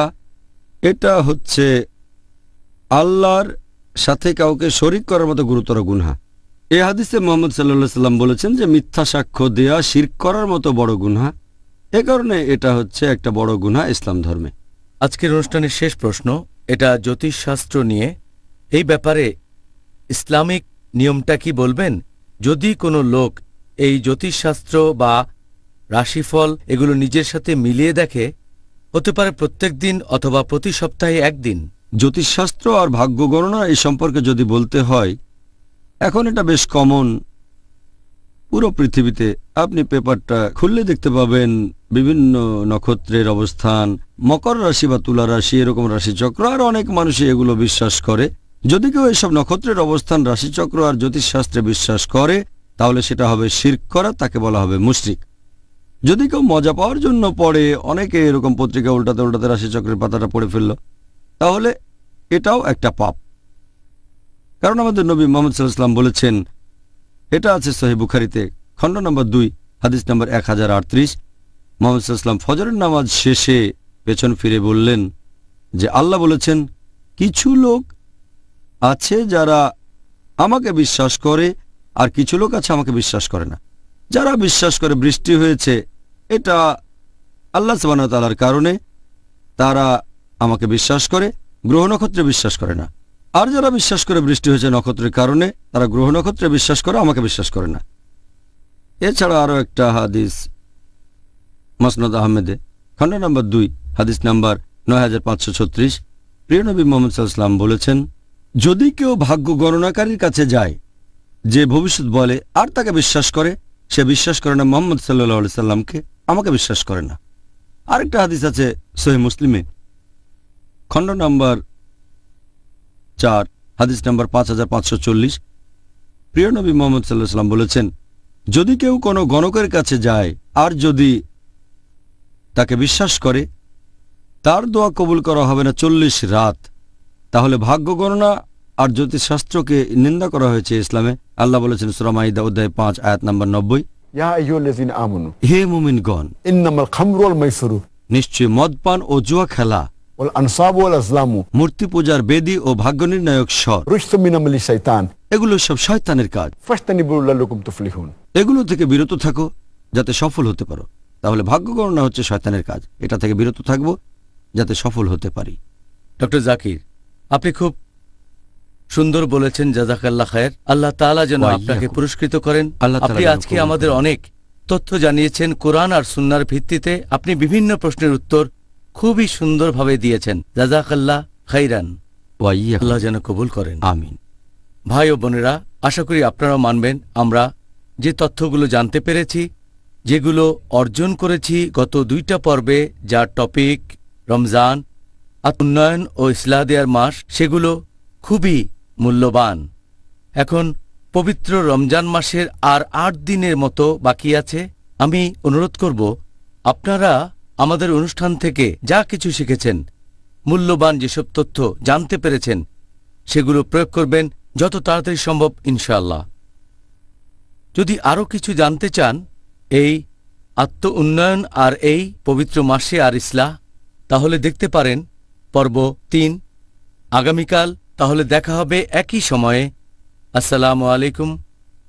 এটা হচ্ছে আল্লাহর সাথে কাউকে শরীক করার মতো গুরুতর গুনাহ। এই হাদিসে মুহাম্মদ সাল্লাল্লাহু আলাইহি ওয়াসাল্লাম বলেছেন যে মিথ্যা সাক্ষ্য দেয়া শিরক করার মতো বড় গুনাহ। এ কারণে এটা হচ্ছে একটা বড় গুনাহ ইসলাম ধর্মে। আজকের অনুষ্ঠানের শেষ প্রশ্ন, এটা জ্যোতিষশাস্ত্র নিয়ে। এই ব্যাপারে ইসলামিক নিয়মটা কি বলবেন? যদি কোনো লোক এই জ্যোতিষশাস্ত্র বা রাশিফল এগুলো নিজের সাথে মিলিয়ে দেখে, হতে পারে প্রত্যেক দিন অথবা প্রতি সপ্তাহে একদিন। জ্যোতিষশাস্ত্র আর ভাগ্য গণনা এই সম্পর্কে যদি বলতে হয়, এখন এটা বেশ কমন পুরো পৃথিবীতে। আপনি পেপারটা খুললে দেখতে পাবেন বিভিন্ন নক্ষত্রের অবস্থান, মকর রাশি বা তুলা রাশি, এরকম রাশিচক্র, আর অনেক মানুষই এগুলো বিশ্বাস করে। যদি কেউ এসব নক্ষত্রের অবস্থান, রাশিচক্র আর জ্যোতিষশাস্ত্রে বিশ্বাস করে, তাহলে সেটা হবে শিরক করা, তাকে বলা হবে মুশরিক। যদি কেউ মজা পাওয়ার জন্য পড়ে, অনেকে এরকম পত্রিকা উল্টাতে উল্টাতে রাশিচক্রের পাতাটা পড়ে ফেলল, তাহলে এটাও একটা পাপ। কারণ আমাদের নবী মুহাম্মদ সাল্লাল্লাহু আলাইহি ওয়াসাল্লাম বলেছেন, এটা আছে সহিহ বুখারীতে খণ্ড নম্বর 2 হাদিস নম্বর 1038, মুহাম্মদ সাল্লাল্লাহু আলাইহি ওয়াসাল্লাম ফজরের নামাজ শেষে পেছন ফিরে বললেন যে আল্লাহ বলেছেন, কিছু লোক আছে যারা আমাকে বিশ্বাস করে আর কিছু লোক আছে আমাকে বিশ্বাস করে না। যারা বিশ্বাস করে বৃষ্টি হয়েছে, এটা আল্লাহ সুবহানাহু ওয়া তাআলার কারণে, তারা আমাকে বিশ্বাস করে, গ্রহ নক্ষত্রে বিশ্বাস করে না। আর যারা বিশ্বাস করে বৃষ্টি হয়েছে নক্ষত্রের কারণে, তারা গ্রহ নক্ষত্রে বিশ্বাস করে, আমাকে বিশ্বাস করে না। এছাড়া আরও একটা হাদিস মাসনাদ আহমেদে খণ্ড নম্বর 2 হাদিস নাম্বার 9536, প্রিয় নবী মুহাম্মদ সাল্লাল্লাহু আলাইহি ওয়াসাল্লাম বলেছেন, যদি কেউ ভাগ্য গণনাকারীর কাছে যায় যে ভবিষ্যৎ বলে আর তাকে বিশ্বাস করে, সে বিশ্বাস করে না মুহাম্মদ সাল্লাল্লাহু আলাইহি সাল্লামকে, আমাকে বিশ্বাস করে না। আরেকটা হাদিস আছে সহিহ মুসলিমে খণ্ড নম্বর 4 হাদিস নম্বর 5540, প্রিয় নবী মুহাম্মদ সাল্লাল্লাহু আলাইহি সাল্লাম বলেছেন, যদি কেউ কোনো গণকের কাছে যায় আর যদি তাকে বিশ্বাস করে, তার দোয়া কবুল করা হবে না 40 রাত। তাহলে ভাগ্য গণনা আর জ্যোতিষশাস্ত্রকে নিন্দা করা হয়েছে ইসলামে। আল্লাহ বলেছেন সূরা মাইদা অধ্যায় 5 আয়াত নম্বর 90, ইয়া আইয়ুহাল্লাযীনা আমানু হে মুমিনগণ, ইন্নামাল খামরু ওয়াল মাইসিরু, নিশ্চয় মদপান ও জুয়া খেলা ওয়াল আনসাবু ওয়াল আজলামু মূর্তি পূজার বেদী ও ভাগ্য নির্ণায়ক স্বর, রুজসুম মিন আমালি শাইতান এগুলো সব শয়তানের কাজ। ফাজতানিবু লাআল্লাকুম তুফলিহুন। এগুলো থেকে বিরত থাকো যাতে সফল হতে পারো। তাহলে ভাগ্য গণনা হচ্ছে শয়তানের কাজ, এটা থেকে বিরত থাকবো যাতে সফল হতে পারি। ডক্টর জাকির, আপনি খুব সুন্দর বলেছেন, জাযাকাল্লাহ খায়ের। আল্লাহ তাআলা যেন ওয়া আপনাকে ইয়্যাকুম। পুরস্কৃত করেন। আল্লাহ তাআলা আপনি যেন আজকে কবুল আমাদের করেন। অনেক তথ্য জানিয়েছেন কোরআন আর সুন্নাহর ভিত্তিতে। আপনি বিভিন্ন প্রশ্নের উত্তর খুবই সুন্দরভাবে দিয়েছেন। জাযাকাল্লাহ খাইরান। ওয়া ইয়্যাকুম। আল্লাহ যেন কবুল করেন। আমিন। ভাই ও বোনেরা, আশা করি আপনারাও মানবেন, আমরা যে তথ্যগুলো জানতে পেরেছি, যেগুলো অর্জন করেছি গত 2টা পর্বে, যার টপিক রমজান, উন্নয়ন ও ইসলাহ দেয়ার মাস, সেগুলো খুবই মূল্যবান। এখন পবিত্র রমজান মাসের আর 8 দিনের মতো বাকি আছে। আমি অনুরোধ করব, আপনারা আমাদের অনুষ্ঠান থেকে যা কিছু শিখেছেন, মূল্যবান যেসব তথ্য জানতে পেরেছেন, সেগুলো প্রয়োগ করবেন যত তাড়াতাড়ি সম্ভব ইনশাআল্লাহ। যদি আরও কিছু জানতে চান এই আত্ম উন্নয়ন আর এই পবিত্র মাসে আর ইসলাহ, তাহলে দেখতে পারেন পর্ব 3 আগামীকাল। তাহলে দেখা হবে একই সময়ে। আসসালামু আলাইকুম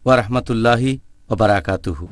ওয়া রাহমাতুল্লাহি ওয়া বারাকাতুহু।